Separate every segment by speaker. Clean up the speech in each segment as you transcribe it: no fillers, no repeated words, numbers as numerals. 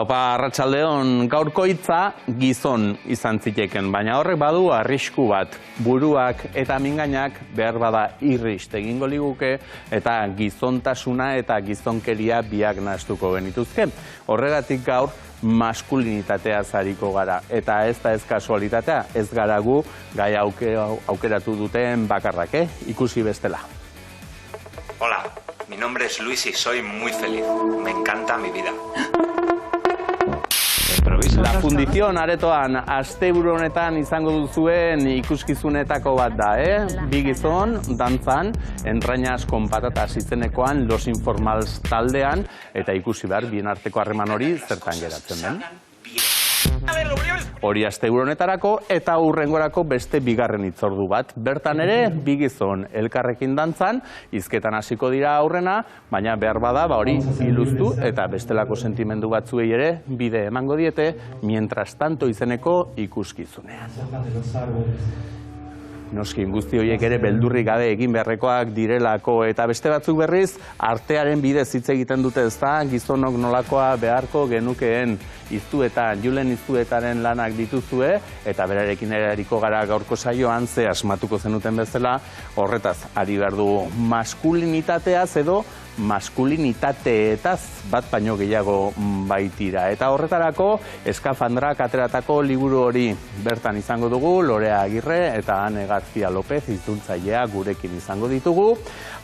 Speaker 1: Opa, arratsaldeon, gaurko hitza gizon izan ziteken, baina horrek badu arrisku bat. Buruak eta mingainak behar bada irrist egingo liguke eta gizontasuna eta gizonkeria biak nahastuko genituzke. Horregatik gaur maskulinitatea zariko gara. Eta ez da ez kasualitatea, ez gara gu gai aukeratu duten bakarrak, ikusi bestela.
Speaker 2: Hola, mi nombre es Luis y soy muy feliz. Me encanta mi vida.
Speaker 1: La Fundición aretoan asteburu honetan izango duzuen ikuskizunetako bat da, Bi gizon, dantzan, entrañas con patatas izenekoan Los Informals taldean, eta ikusi behar, bien arteko harreman hori zertan geratzen den. Hori asteburu honetarako eta hurrengorako beste bigarren hitzordu bat. Bertan ere, bi gizon elkarrekin dantzan, hizketan hasiko dira aurrena, baina behar bada hori iluztu eta bestelako sentimendu batzuei ere bide emango diete, mientras tanto izeneko ikuskizunean. Noski, guzti horiek ere beldurrik gabe egin beharrekoak direlako eta beste batzuk berriz artearen bidez hitz egiten dute, ezta, gizonok nolakoa beharko genukeen iztuetan, Julen iztuetaren lanak dituzue eta berarekin erariko gara gaurko saioan ze asmatuko zenuten bezala, horretaz ari behar du maskulinitateaz edo maskulinitateetaz bat baino gehiago baitira. Eta horretarako Eskafandrak ateratako liburu hori bertan izango dugu, Lorea Agirre eta Ane García López itzultzailea gurekin izango ditugu.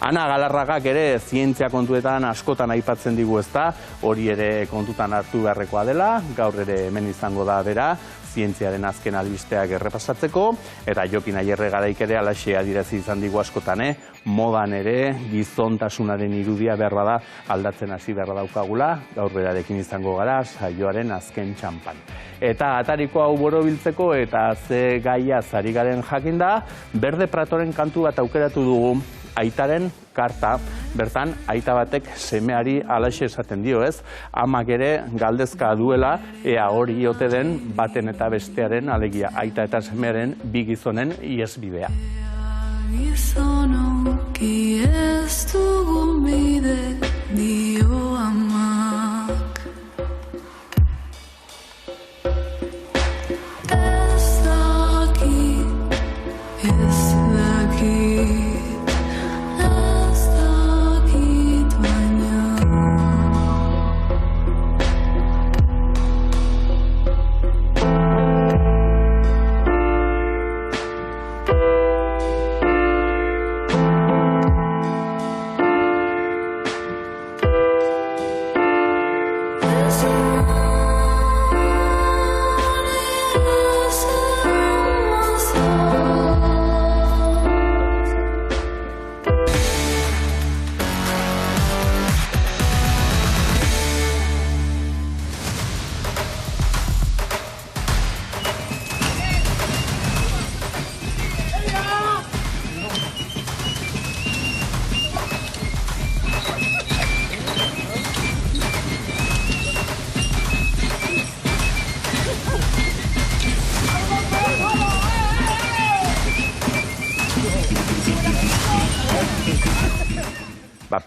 Speaker 1: Ana Galarragak ere zientzia kontuetan askotan aipatzen digu, ezta, hori ere kontutan hartu beharrekoa dela, gaur ere hemen izango da bera, zientziaren azken albisteak errepasatzeko, eta Jokin Aierre Garaik ere alaxe adierazi izan digu askotan, modan ere gizontasunaren irudia behar bada aldatzen hasi behar daukagula, gaur berarekin izango gara saioaren azken txanpan. Eta atariko hau borobiltzeko eta ze gaia zari garen jakinda, Berde Pratoren kantu bat aukeratu dugu, aitaren karta, bertan aita batek semeari alaxe esaten dio, ez? Amak ere galdezka duela, ea hori ote den baten eta bestearen, alegia aita eta semearen bi gizonen iesbidea.
Speaker 3: Gizonok ez dugu bide dio amak. Ez dakit, ez dakit.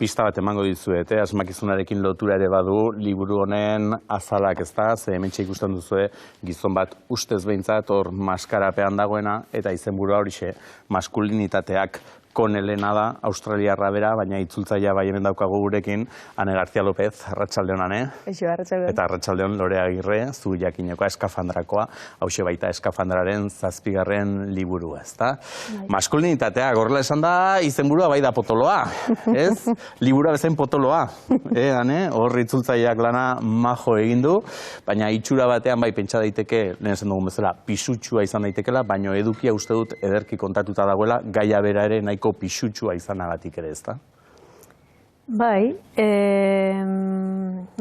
Speaker 1: Pista bat emango dizuet, asmakizunarekin lotura ere badu, liburu honen azalak, ez da, ze hementxe ikusten duzue gizon bat ustez behintzat hor maskarapean dagoena, eta izenburua horixe maskulinitateak konelena da, australiarra bera, baina itzultzailea bai hemen daukagu gurekin, Ane García López, arratsaldeon Ane.
Speaker 4: Eixo, arratsaldeon.
Speaker 1: Eta arratsaldeon Lorea Agirre, zu jakinekoa Eskafandrakoa, hauxe baita Eskafandraren 7. liburua, ezta? Maskulinitatea, gorrela esan da, izenburua bai da potoloa, ez? Liburua bezain potoloa, Ane? Hor itzultzaileak lana majo egin du, baina itxura batean bai pentsa daiteke, lehen esan dugun bezala, pisutsua izan daitekela, baina edukia uste dut ederki kontatuta dagoela, gaia bera ere nahiko pisutsua izanagatik ere, ezta?
Speaker 4: Bai,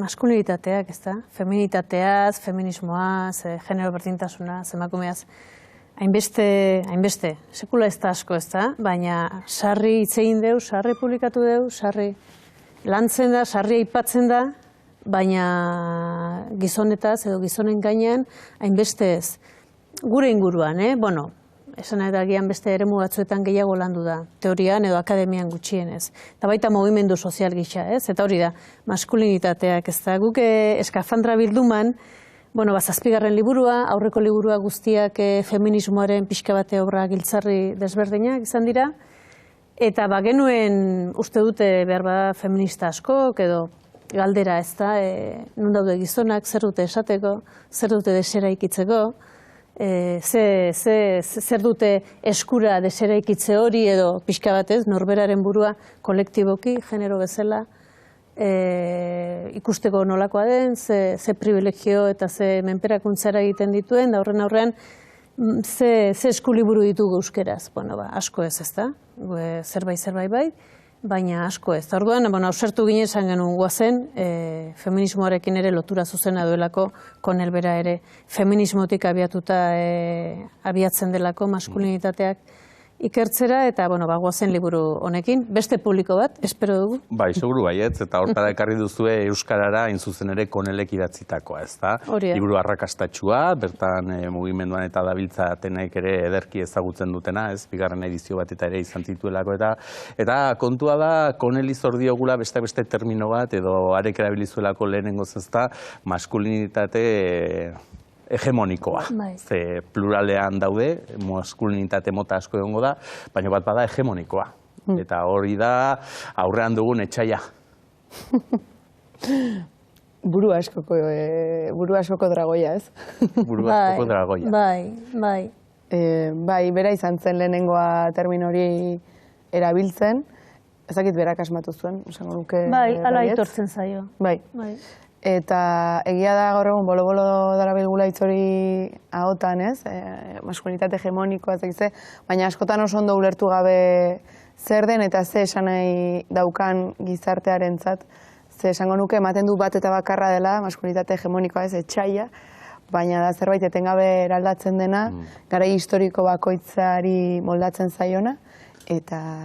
Speaker 4: maskulinitateak, ezta? Feminitateaz, feminismoaz, genero berdintasunaz, emakumeaz, hainbeste, sekula ez da asko, ezta? Baina sarri hitz egin deu, sarri publikatu deu, sarri lantzen da, sarri aipatzen da, baina gizonetaz edo gizonen gainean hainbeste ez. Gure inguruan, bueno, esan nahi da agian beste eremu batzuetan gehiago landu da, teorian edo akademian gutxienez. Eta baita mugimendu sozial gisa, ez? Eta hori da, maskulinitateak, ez da, guk eskafandra bilduman, bueno, zazpigarren liburua, aurreko liburua guztiak feminismoaren pixka bate obra giltzarri desberdinak izan dira, eta genuen uste dute behar bada feminista askok edo galdera, ez da, non daude gizonak, zer dute esateko, zer dute desera zer dute eskura deseraikitze hori edo pixka batez, norberaren burua kolektiboki, genero bezala, ikusteko nolakoa den, ze privilegio eta ze menperakuntzara egiten dituen, da horren aurrean, ze eskuliburu ditugu euskeraz. Bueno, asko ez da, zerbait bai, baina asko ez. Orduan, ausartu ginen esan genuen guazen, feminismoarekin ere lotura zuzena duelako, konelbera ere, feminismotik abiatzen delako maskulinitateak ikertzera, eta guazen liburu honekin, beste publiko bat, espero dugu.
Speaker 1: Bai, seguru baietz, eta hortara ekarri duzue Euskarara hain zuzen ere Konelek idatzitakoa, ez da? Liburu arrakastatxua, bertan mugimenduan eta dabiltzatenek ere ederki ezagutzen dutena, ez? Bigarren edizio bat eta ere izan zituelako, eta kontua da, Koneli zor diogula beste termino bat, edo arek erabilizuelako lehenengoz, ez da, maskulinitate hegemonikoa. Ze pluralean daude, maskulinitate mota asko egongo da, baina bat bada hegemonikoa. Eta hori da aurrean dugun etxaia.
Speaker 5: Buru askoko dragoia, ez?
Speaker 1: Buru askoko dragoia.
Speaker 4: Bai.
Speaker 5: Bai, bera izan zen lehenengoa termin hori erabiltzen. Ezakit berak asmatu zuen, esango nuke.
Speaker 4: Bai, ala aitortzen zaio.
Speaker 5: Bai. Eta egia da gaur egun bolo-bolo darabilgula hitz hori ahotan, ez? Maskulinitate hegemonikoa, baina askotan oso ondo ulertu gabe zer den eta ze esan nahi daukan gizartearentzat. Ze esango nuke ematen du bat eta bakarra dela maskulinitate hegemonikoa, ez, etxaia, baina da zerbait etengabe eraldatzen dena, garai historiko bakoitzari moldatzen zaiona.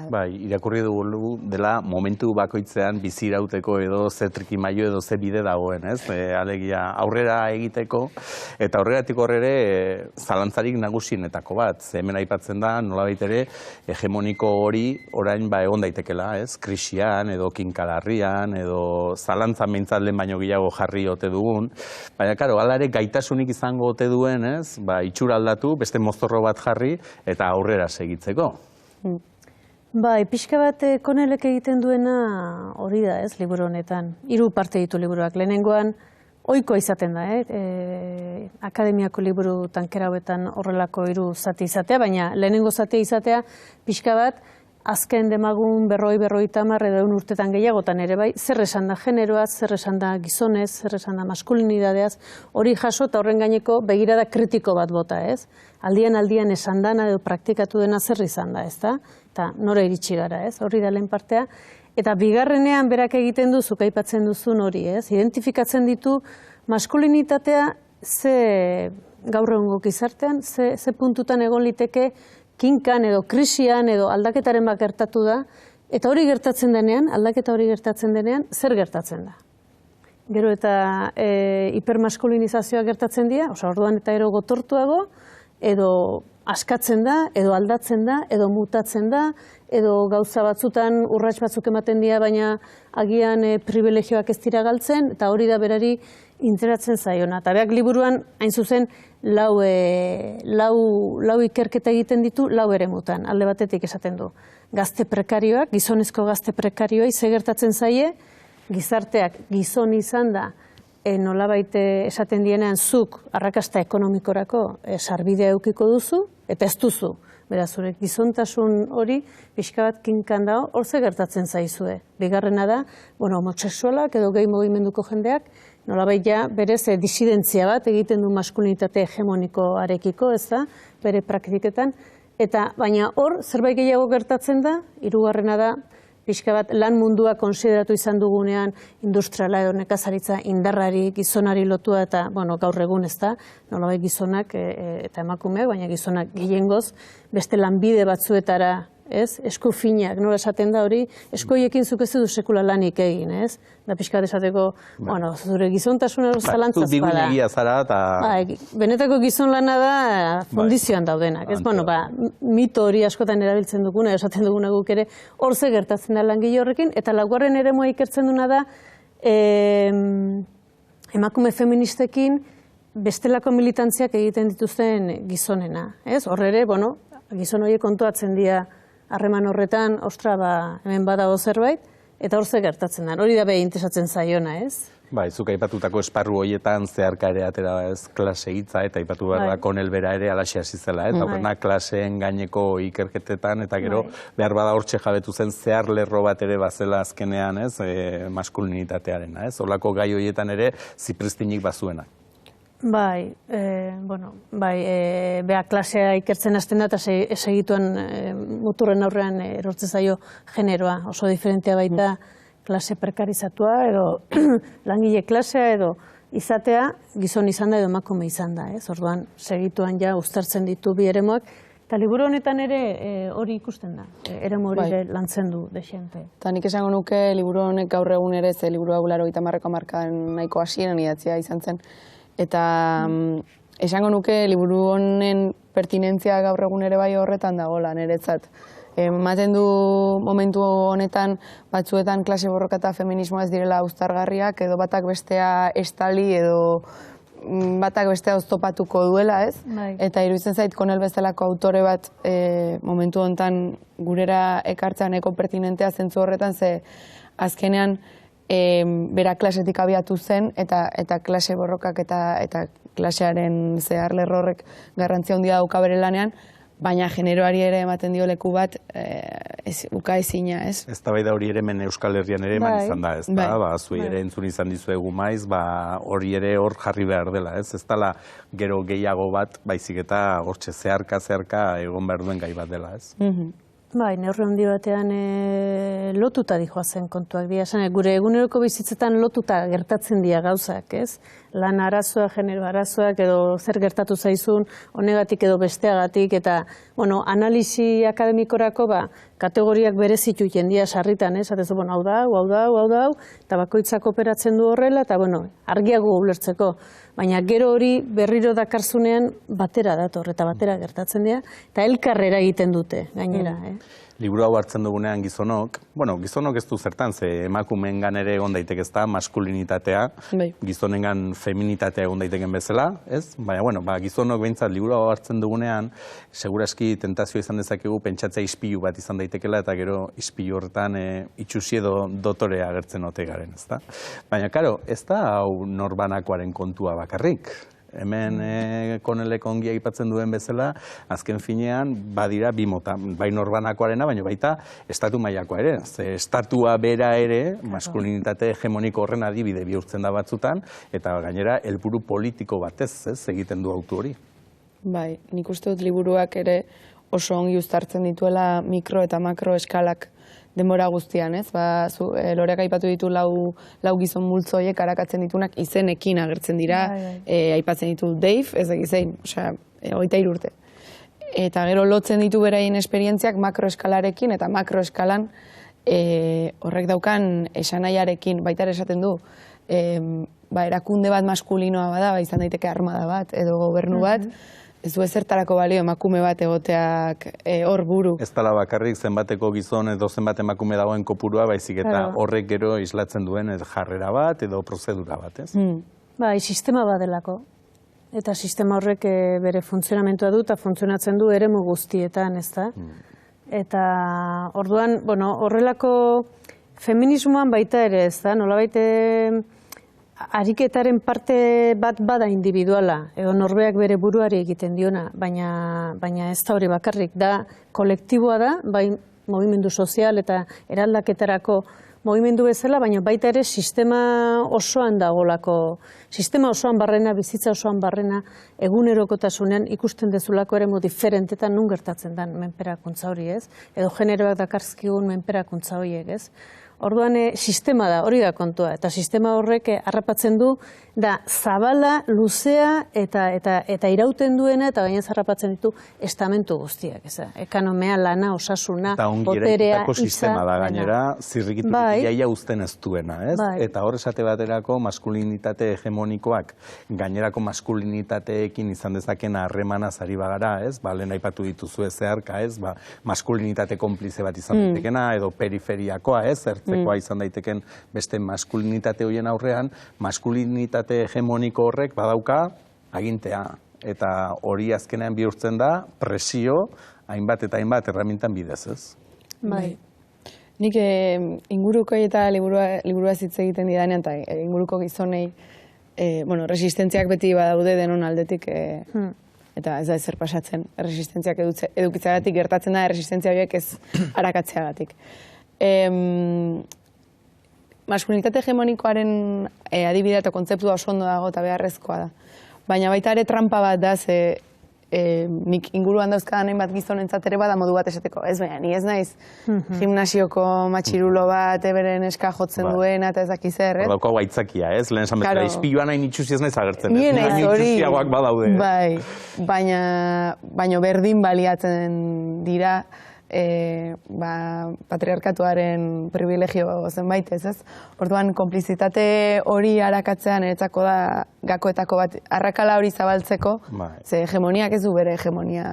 Speaker 1: Bai, irakurri dugu dela momentu bakoitzean bizirauteko edo ze trikimailu edo ze bide dagoen, ez? Alegia aurrera egiteko, eta horregatik horre zalantzarik nagusienetako bat. Hemen aipatzen da, nolabait ere, hegemoniko hori orain egon daitekela, ez? Krisian edo kinkalarrian edo zalantzan behintzatlen baino gehiago jarri ote dugun. Baina, karo, hala ere gaitasunik izango ote duen, ez? Itxura aldatu, beste mozorro bat jarri eta aurrera segitzeko.
Speaker 4: Bai, pixka bat Konelek egiten duena hori da, ez, liburu honetan. 3 parte ditu liburuak. Lehenengoan, ohikoa izaten da, akademiako liburu tankera hauetan horrelako 3 zati izatea, baina lehenengo zatia izatea pixka bat, azken demagun 50 edo 100 urtetan gehiagotan ere bai, zer esan da generoaz, zer esan da gizonez, zer esan da maskulinidadeaz, hori jaso eta horren gaineko begirada kritiko bat bota, ez? Aldian esan dana edo praktikatu dena zer izan da, ez da? Eta nora iritsi gara, ez? Hori da lehen partea. Eta bigarrenean berak egiten du, zuk aipatzen duzun hori, ez? Identifikatzen ditu maskulinitatea ze gaur egungo gizartean, ze puntutan egon liteke kinkan edo krisian edo aldaketaren bat gertatu da, eta hori gertatzen denean, aldaketa hori gertatzen denean, zer gertatzen da? Gero eta hipermaskulinizazioa gertatzen dira, orduan eta ero gotortuago, edo askatzen da, edo aldatzen da, edo mutatzen da, edo gauza batzutan urrats batzuk ematen dira, baina agian privilegioak ez dira galtzen, eta hori da berari interesatzen zaiona. Eta berak liburuan, hain zuzen, lau ikerketa egiten ditu, 4 eremutan, alde batetik esaten du. Gazte prekarioak, gizonezko gazte prekarioa, ze gertatzen zaie, gizarteak gizon izan da, nolabait esaten dienean zuk arrakasta ekonomikorako sarbidea eukiko duzu, eta ez duzu. Beraz, zure gizontasun hori, pixka bat kinkan dago, hor ze gertatzen zaizue. Bigarrena da, homosexualak edo gehi mugimenduko jendeak, nolabait ja berez disidentzia bat egiten du maskulinitate hegemonikoarekiko, ez da, bere praktiketan. Eta baina hor, zerbait gehiago gertatzen da, 3. da, pixka bat lan mundua konsideratu izan dugunean industriala edo nekazaritza indarrari, gizonari lotua eta, gaur egun ez da, nolabait gizonak eta emakumeak, baina gizonak gehiengoz, beste lanbide batzuetara ez? Esku finak, nola esaten da hori, eskuiekin zuk ez du sekula lanik egin, ez? Da pixka esateko, bueno, zure gizontasuna zalantzaz
Speaker 1: Zu
Speaker 4: bada.
Speaker 1: bigunegia zara eta...
Speaker 4: Benetako gizon lana da fundizioan daudenak, ez? Bueno, mito hori askotan erabiltzen duguna, esaten duguna guk ere, hor ze gertatzen da langile horrekin, eta laugarren eremua ikertzen duna da, emakume feministekin bestelako militantziak egiten dituzten gizonena, ez? Horre ere, bueno, gizon horiek kontuatzen dira harreman horretan, ostra, hemen badago zerbait, eta hor ze gertatzen da. Hori da behin interesatzen zaiona, ez?
Speaker 1: Bai, zuk aipatutako esparru horietan zeharka ere atera ez klase hitza eta aipatu behar da Konel bera ere alaxe hasi zela, ez? Klaseen gaineko ikerketetan eta gero behar bada hortxe jabetu zen zehar lerro bat ere bazela azkenean, ez? Maskulinitatearena, ez? Olako gai horietan ere zipristinik bazuena.
Speaker 4: Bai, beha klasea ikertzen hasten da eta segituan muturren aurrean erortzen zaio generoa, oso diferentea baita klase prekarizatua edo langile klasea edo izatea gizon izan da edo emakume izan da, ez? Orduan segituan ja uztartzen ditu bi eremuak eta liburu honetan ere hori ikusten da, eremu hori lantzen du dexente.
Speaker 5: Eta nik esango nuke liburu honek gaur egun ere, ze liburu hau 80 markan nahiko hasieran idatzia izan zen, eta esango nuke liburu honen pertinentzia gaur egun ere bai horretan dagoela niretzat. Ematen du momentu honetan batzuetan klase borroka eta feminismoa ez direla uztargarriak edo batak bestea estali edo batak bestea oztopatuko duela, ez? Eta iruditzen zait Konel bezalako autore bat momentu honetan gurera ekartzea nahiko pertinentea zentzu horretan, ze azkenean bera klasetik abiatu zen eta klase borrokak eta klasearen zehar lerro horrek garrantzia handia dauka bere lanean, baina generoari ere ematen dio leku bat ukaezina, ez?
Speaker 1: Eztabaida hori ere hemen Euskal Herrian ere eman izan da, ez da? Zuei ere entzun izan dizuegu maiz, hori ere hor jarri behar dela, ez? Ez dela gero gehiago bat, baizik eta hortxe zeharka egon behar duen gai bat dela, ez?
Speaker 4: Bai, neurri handi batean lotuta dijoazen kontuak dira. Gure eguneroko bizitzetan lotuta gertatzen dira gauzak, ez? Lan arazoak, genero arazoak, edo zer gertatu zaizun, honegatik edo besteagatik, eta, bueno, analisi akademikorako, kategoriak berezitu jendia sarritan, ez? Atezu, hau da, eta bakoitzak operatzen du horrela, eta, bueno, argiago ulertzeko. Baina gero hori berriro dakarzunean batera dator, eta batera gertatzen dira, eta elkarrera egiten dute, gainera,
Speaker 1: Liburu hau hartzen dugunean gizonok ez du zertan, ze emakumeengan ere egon daiteke ez da, maskulinitatea, gizonengan feminitatea egon daiteken bezala, ez? Baina, gizonok behintzat liburu hau hartzen dugunean, seguraski tentazio izan dezakegu pentsatzea ispilu bat izan daitekela, eta gero ispilu horretan itxusi edo dotorea agertzen ote garen, ez da? Baina, karo, ez da hau norbanakoaren kontua bakarrik. Hemen Konelek ongi aipatzen duen bezala, azken finean badira bi mota, bai norbanakoarena, baina baita estatu mailakoa ere. Estatua bera ere, maskulinitate hegemoniko horren adibide bihurtzen da batzutan, eta gainera helburu politiko batez egiten du autu hori.
Speaker 5: Bai, nik uste dut liburuak ere oso ongi uztartzen dituela mikro eta makro eskalak denbora guztian, ez? Loreak aipatu ditu lau gizon multzo horiek arakatzen ditunak izenekin agertzen dira, aipatzen ditu Dave, ez egizein, osea, 23 urte. Eta gero lotzen ditu beraien esperientziak makroeskalarekin, eta makroeskalan horrek daukan esanaiarekin, baita ere esaten du, erakunde bat maskulinoa bada, izan daiteke armada bat, edo gobernu bat, ez du ezertarako balio emakume bat egoteak hor buru.
Speaker 1: Ez dela bakarrik zenbateko gizon edo zenbat emakume dagoen kopurua, baizik eta horrek gero islatzen duen jarrera bat edo prozedura bat, ez?
Speaker 4: Bai, sistema bat delako. Eta sistema horrek bere funtzionamentua du eta funtzionatzen du eremu guztietan, ez da? Eta orduan, horrelako feminismoan baita ere, ez da? Nolabait ariketaren parte bat bada individuala, edo norbeak bere buruari egiten diona, baina ez da hori bakarrik, da kolektiboa da, bai mugimendu sozial eta eraldaketarako mugimendu bezala, baina baita ere sistema osoan dagolako, sistema osoan barrena, bizitza osoan barrena, egunerokotasunean ikusten dezulako ere diferentetan nun gertatzen den menperakuntza hori, ez? Edo generoak dakarzkigun menperakuntza horiek, ez? Orduan sistema da, hori da kontua, eta sistema horrek harrapatzen du, da zabala, luzea eta irauten duena, eta gainez harrapatzen ditu estamentu guztiak. Ekonomia, lana, osasuna,
Speaker 1: eta
Speaker 4: boterea,
Speaker 1: ongeraikitako sistema da gainera, zirrikiturik iaia uzten ez duena, ez? Eta hor esate baterako maskulinitate hegemonikoak gainerako maskulinitateekin izan dezaken harremana ari bagara, ez? Lehen aipatu dituzue zeharka, ez? Maskulinitate konplize bat izan daitekena, edo periferiakoa, ez? Zertzekoa izan daiteken beste maskulinitate horien aurrean, maskulinitate hegemoniko horrek badauka agintea. Eta hori azkenean bihurtzen da presio hainbat eta hainbat erramintan bidez, ez?
Speaker 4: Bai.
Speaker 5: Nik inguruko eta liburua hitz egiten didanean, eta inguruko gizonei, resistentziak beti badaude denon aldetik, eta ez da ezer pasatzen, resistentziak edukitzagatik gertatzen da, resistentzia horiek ez arakatzeagatik. Maskulinitate hegemonikoaren adibidea eta kontzeptua oso ondo dago eta beharrezkoa da. Baina baita ere trampa bat da, nik inguruan dauzkadan hainbat gizonentzat ere bada modu bat esateko. Ez baina, ni ez naiz gimnasioko matxirulo bat, beren eska jotzen duena eta ez daki zer, ez?
Speaker 1: Daukagu aitzakia, ez? Lehen esan bezala, izpiluan hain itxusi ez naiz agertzen.
Speaker 5: Ni naiz hori.
Speaker 1: Itxusiagoak badaude.
Speaker 5: Bai, baina berdin baliatzen dira patriarkatuaren privilegio zenbait, ez? Orduan, konplizitate hori arakatzean eretzako da gakoetako bat, arrakala hori zabaltzeko, ze hegemoniak ez du bere hegemonia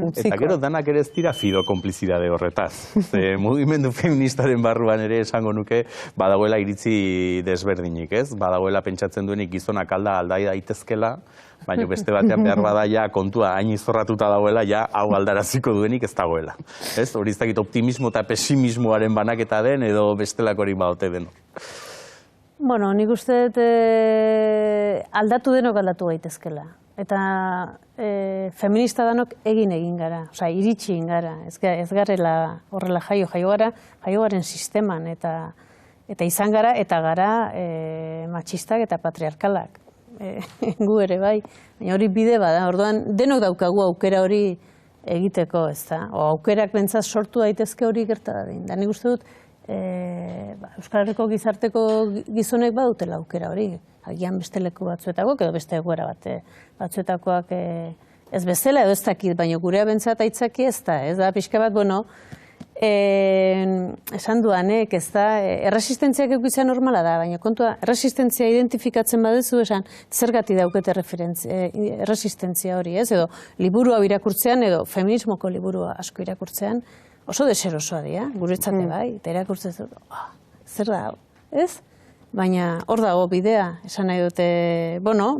Speaker 5: utziko.
Speaker 1: Eta gero danak ere ez dira fido konplizidade horretaz. Ze mugimendu feministaren barruan ere esango nuke badagoela iritzi desberdinik, ez? Badagoela pentsatzen duenik gizonak aldai daitezkela, baina beste batean behar bada ja kontua hain izorratuta dagoela, ja hau aldaraziko duenik ez dagoela. Ez? Hori ez dakit optimismo eta pesimismoaren banaketa den edo bestelakorik badote den.
Speaker 4: Bueno, nik uste dut aldatu denok aldatu gaitezkela. Eta feminista danok egin gara, osea, iritsi egin gara. Ez garela horrela jaio garen sisteman eta izan gara, eta gara matxistak eta patriarkalak. Gu ere bai, baina hori bide bada, orduan denok daukagu aukera hori egiteko, ez da? Aukerak bentsat sortu daitezke hori gerta dadin. Da nik uste dut, Euskal Herriko gizarteko gizonek badutela aukera hori. Agian beste leku batzuetako, edo beste egoera batzuetakoak ez bezala, edo ez dakit, baina gurea bentsat aitzaki ez da, ez da? Pixka bat, bueno, esan duanek, ez da, erresistentziak eukitzea normala da, baina kontua, erresistentzia identifikatzen badezu esan, zergatik daukete erresistentzia hori, ez? Edo, liburu hau irakurtzean, edo feminismoko liburu asko irakurtzean, oso deserosoa dira, guretzate bai, eta irakurtzen dut, zer da, ez? Baina hor dago bidea, esan nahi dute, bueno,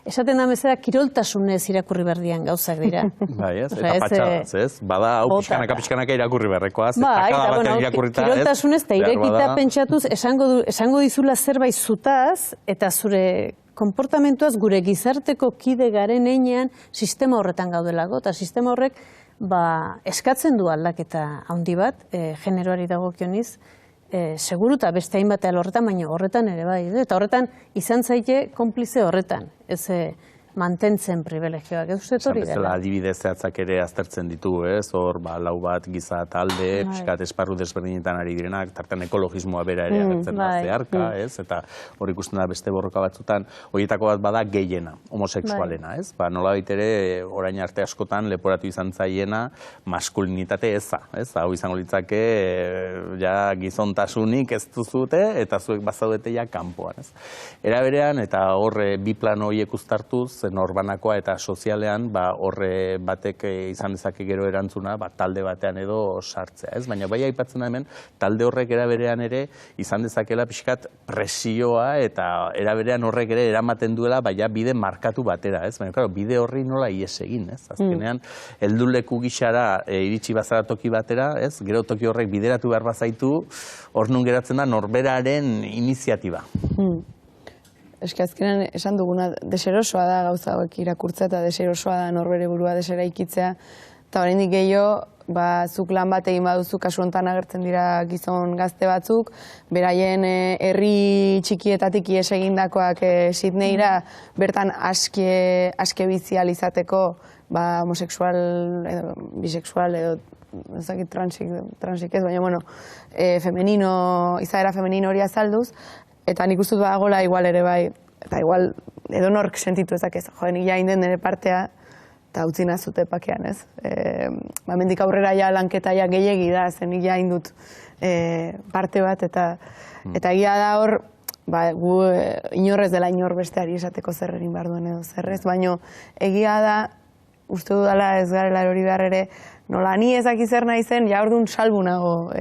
Speaker 4: esaten da bezala kiroltasunez irakurri berdian gauzak dira.
Speaker 1: Bai, ez, eta patxadaz, ez? Bada, hau pixkanaka irakurri berrekoaz, eta kada batean irakurrita, ez?
Speaker 4: Kiroltasunez eta irekita pentsatuz, esango dizula zerbait zutaz, eta zure konportamentuaz gure gizarteko kide garen einean sistema horretan gaudelako, eta sistema horrek eskatzen du aldaketa handi bat, generoari dagokioniz, seguru eta beste hainbat horretan, baina horretan ere bai. Eta horretan izan zaite konplize horretan, ez mantentzen privilegioak. Ez uste hori dela.
Speaker 1: Adibide zehatzak ere aztertzen ditu, ez? Hor, lau bat giza talde, pixkat esparru desberdinetan ari direnak, tartean ekologismoa bera ere agertzen da zeharka, ez? Eta hor ikusten da beste borroka batzutan, horietako bat bada gehiena, homosexualena, ez? Nolabait ere, orain arte askotan leporatu izan zaiena maskulinitate eza, ez? Hau izango litzake, ja gizontasunik ez duzute, eta zuek bazaudete ja kanpoan, ez? Era berean, eta horre bi plano horiek uztartuz, norbanakoa eta sozialean horre batek izan dezake gero erantzuna talde batean edo sartzea, ez? Baina bai aipatzen da hemen, talde horrek eraberean ere izan dezakela pixkat presioa eta eraberean horrek ere eramaten duela bide markatu batera, ez? Baina, claro, bide horri nola ies egin, ez? Azkenean, helduleku gixara iritsi bazara toki batera, ez? Gero toki horrek bideratu behar bazaitu, hor nun geratzen da norberaren iniziatiba.
Speaker 5: Eske azkenean esan duguna deserosoa da gauza hauek irakurtzea eta deserosoa da norbere burua desera ikitzea. Eta oraindik gehiago zuk lan bat egin baduzu, kasu honetan agertzen dira gizon gazte batzuk, beraien herri txikietatik ihes egindakoak Sydneyra, bertan aske bizial izateko, homosexual edo bisexual edo ez dakit transik ez, baina izaera femenino hori azalduz, eta nik uste dut badagoela igual ere bai, eta igual edonork sentitu ezak ez, nik ja inden nire partea, eta utzi nazute pakean, ez? Mendik aurrera ja lanketa ja gehiegi da, zen nik ja indut parte bat, eta egia da hor, gu inorrez dela inor besteari esateko zer egin behar duen edo zerrez, baina egia da, uste dudala ez garela hori behar ere, nola ni ezaki zer nahi zen, ja orduan salbu nago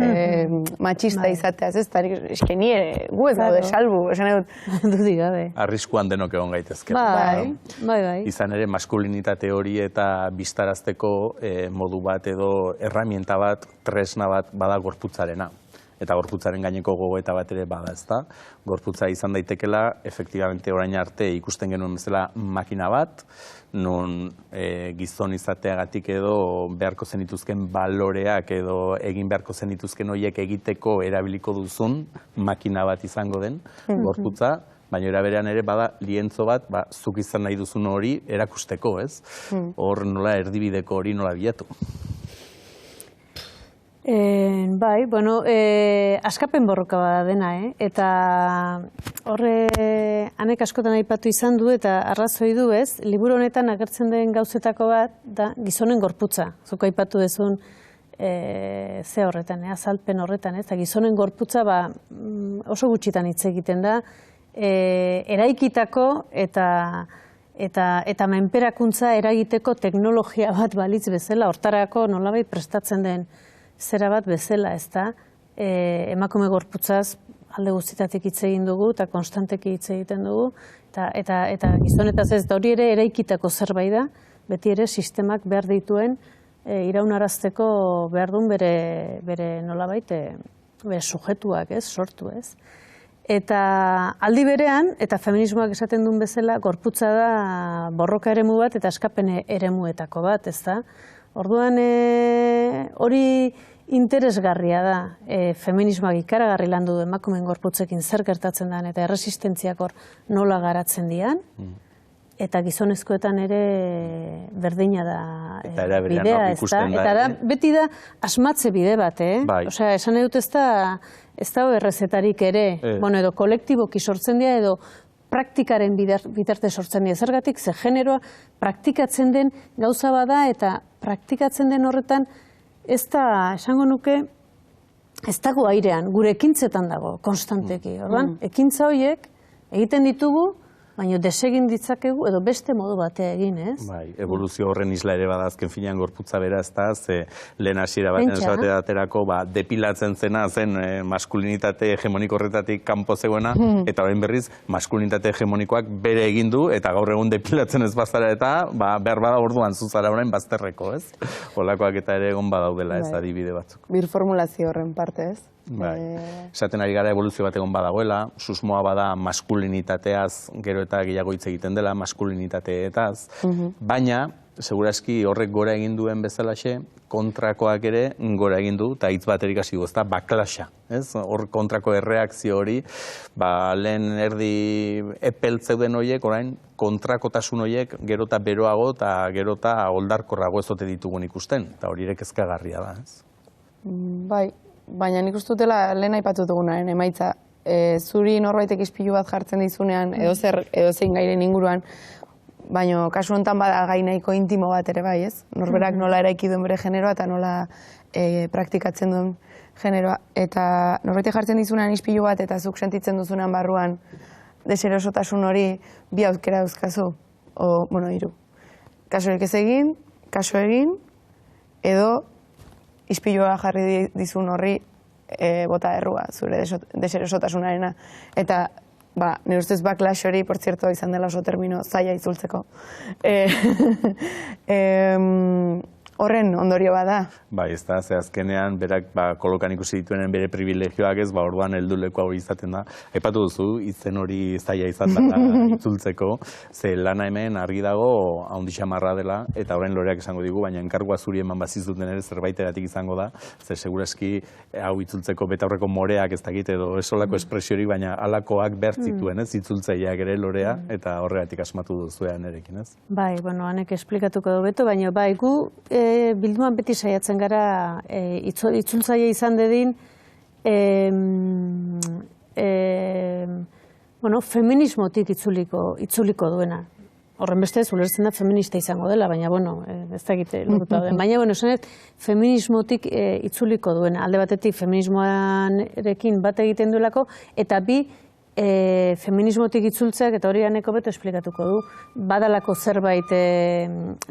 Speaker 5: matxista izateaz, ez? Eske ni gu ez daude salbu, esan edut.
Speaker 4: Dudik gabe.
Speaker 1: Arriskuan denok egon gaitezke.
Speaker 4: Bai.
Speaker 1: Izan ere, maskulinitate hori eta biztarazteko modu bat edo erramienta bat, tresna bat bada gorputzarena. Eta gorputzaren gaineko gogoeta bat ere bada, ezta? Gorputza izan daitekela, efektibamente orain arte ikusten genuen bezala makina bat, non gizon izateagatik edo beharko zenituzken baloreak edo egin beharko zenituzken horiek egiteko erabiliko duzun makina bat izango den gorputza, baina era berean ere bada lientzo bat, zuk izan nahi duzun hori erakusteko, ez? Hor nola erdibideko hori nola bilatu.
Speaker 4: Bai, askapen borroka bada dena, eta horre anek askotan aipatu izan du eta arrazoi du, ez? Liburu honetan agertzen den gauzetako bat da gizonen gorputza. Zuk aipatu dezun ze horretan, azalpen horretan, ez? Gizonen gorputza oso gutxitan hitz egiten da, eraikitako eta menperakuntza eragiteko teknologia bat balitz bezala, hortarako nolabait prestatzen den zera bat bezala, ez da, emakume gorputzaz alde guztietatik hitz egin dugu eta konstanteki hitz egiten dugu, eta gizonetaz ez da hori ere eraikitako zerbait da, beti ere sistemak behar dituen iraunarazteko behar duen bere nolabait, bere sujetuak, ez, sortu, ez. Eta aldi berean, eta feminismoak esaten duen bezala, gorputza da borroka eremu bat eta askapen eremuetako bat, ez da. Orduan hori interesgarria da, feminismoak ikaragarri landu du emakumeen gorputzekin zer gertatzen den eta erresistentziak hor nola garatzen dian, eta gizonezkoetan ere berdina da bidea, ez da? Eta beti da asmatze bide bat, Osea, esan edut ez da errezetarik ere, edo kolektiboki sortzen dira edo praktikaren bitarte sortzen dira. Zergatik, ze generoa praktikatzen den gauza bada eta praktikatzen den horretan ez da, esango nuke, ez dago airean, gure ekintzetan dago, konstanteki. Orduan, ekintza horiek egiten ditugu, baina desegin ditzakegu edo beste modu batea egin, ez?
Speaker 1: Bai, evoluzio horren isla ere bada azken finean gorputza bera, ez da, lehen hasiera baten esabaterako depilatzen zena zen maskulinitate hegemoniko horretatik kanpo zegoena, eta orain berriz maskulinitate hegemonikoak bere egin du, eta gaur egun depilatzen ez bazara eta behar bada orduan zuzara orain bazterreko, ez? Holakoak eta ere egon badaudela, ez adibide batzuk.
Speaker 5: Birformulazio horren parte, ez?
Speaker 1: Esaten ari gara evoluzio bat egon badagoela, susmoa bada maskulinitateaz gero eta gehiago hitz egiten dela, maskulinitateetaz, baina, seguraski horrek gora egin duen bezalaxe, kontrakoak ere gora egin du, eta hitz baterik hasi du, ez da, baklaxa. Hor kontrako erreakzio hori, lehen erdi epel zeuden horiek, orain, kontrakotasun horiek gero eta beroago eta gero eta oldarkorrago ez ote ditugun ikusten, eta hori ere kezkagarria da, ez?
Speaker 5: Bai. Baina nik uste dutela lehen aipatu dugunaren emaitza, zuri norbaitek ispilu bat jartzen dizunean, edozein gairen inguruan, baina kasu honetan bada gai nahiko intimo bat ere bai, ez? Norberak nola eraiki duen bere generoa eta nola praktikatzen duen generoa. Eta norbaitek jartzen dizunean ispilu bat eta zuk sentitzen duzunean barruan deserosotasun hori bi aukera dauzkazu, hiru. Kasurik ez egin, kasu egin, edo ispilua jarri dizun horri bota errua, zure deserosotasunarena. Eta, nire ustez backlash hori, por cierto, izan dela oso termino zaila itzultzeko. horren ondorio bada.
Speaker 1: Bai, ez da, ze azkenean, berak kolokan ikusi dituenen bere privilegioak ez, orduan helduleko hori izaten da. Aipatu duzu, izen hori zaila izan da itzultzeko, ze lana hemen argi dago haundi xamarra dela, eta orain Loreak esango digu, baina enkargua zuri eman bazizuten ere zerbaiteratik izango da, ze segurazki hau itzultzeko betaurreko moreak ez dakit edo esolako espresiorik, baina alakoak behar zituen, ez, itzultzaileak ere Lorea, eta horregatik asmatu duzuean erekin, ez?
Speaker 4: Bai, bueno, hanek esplikatuko du beto, baina bai, gu bilduan beti saiatzen gara itzultzaile izan dedin feminismotik itzuliko duena. Horren beste ez ulertzen da feminista izango dela, baina bueno, ez da egite lotuta duen. Baina, bueno, esanet, feminismotik itzuliko duena. Alde batetik feminismoarekin bat egiten duelako, eta bi, feminismotik itzultzeak, eta hori aneko beto esplikatuko du, badalako zerbait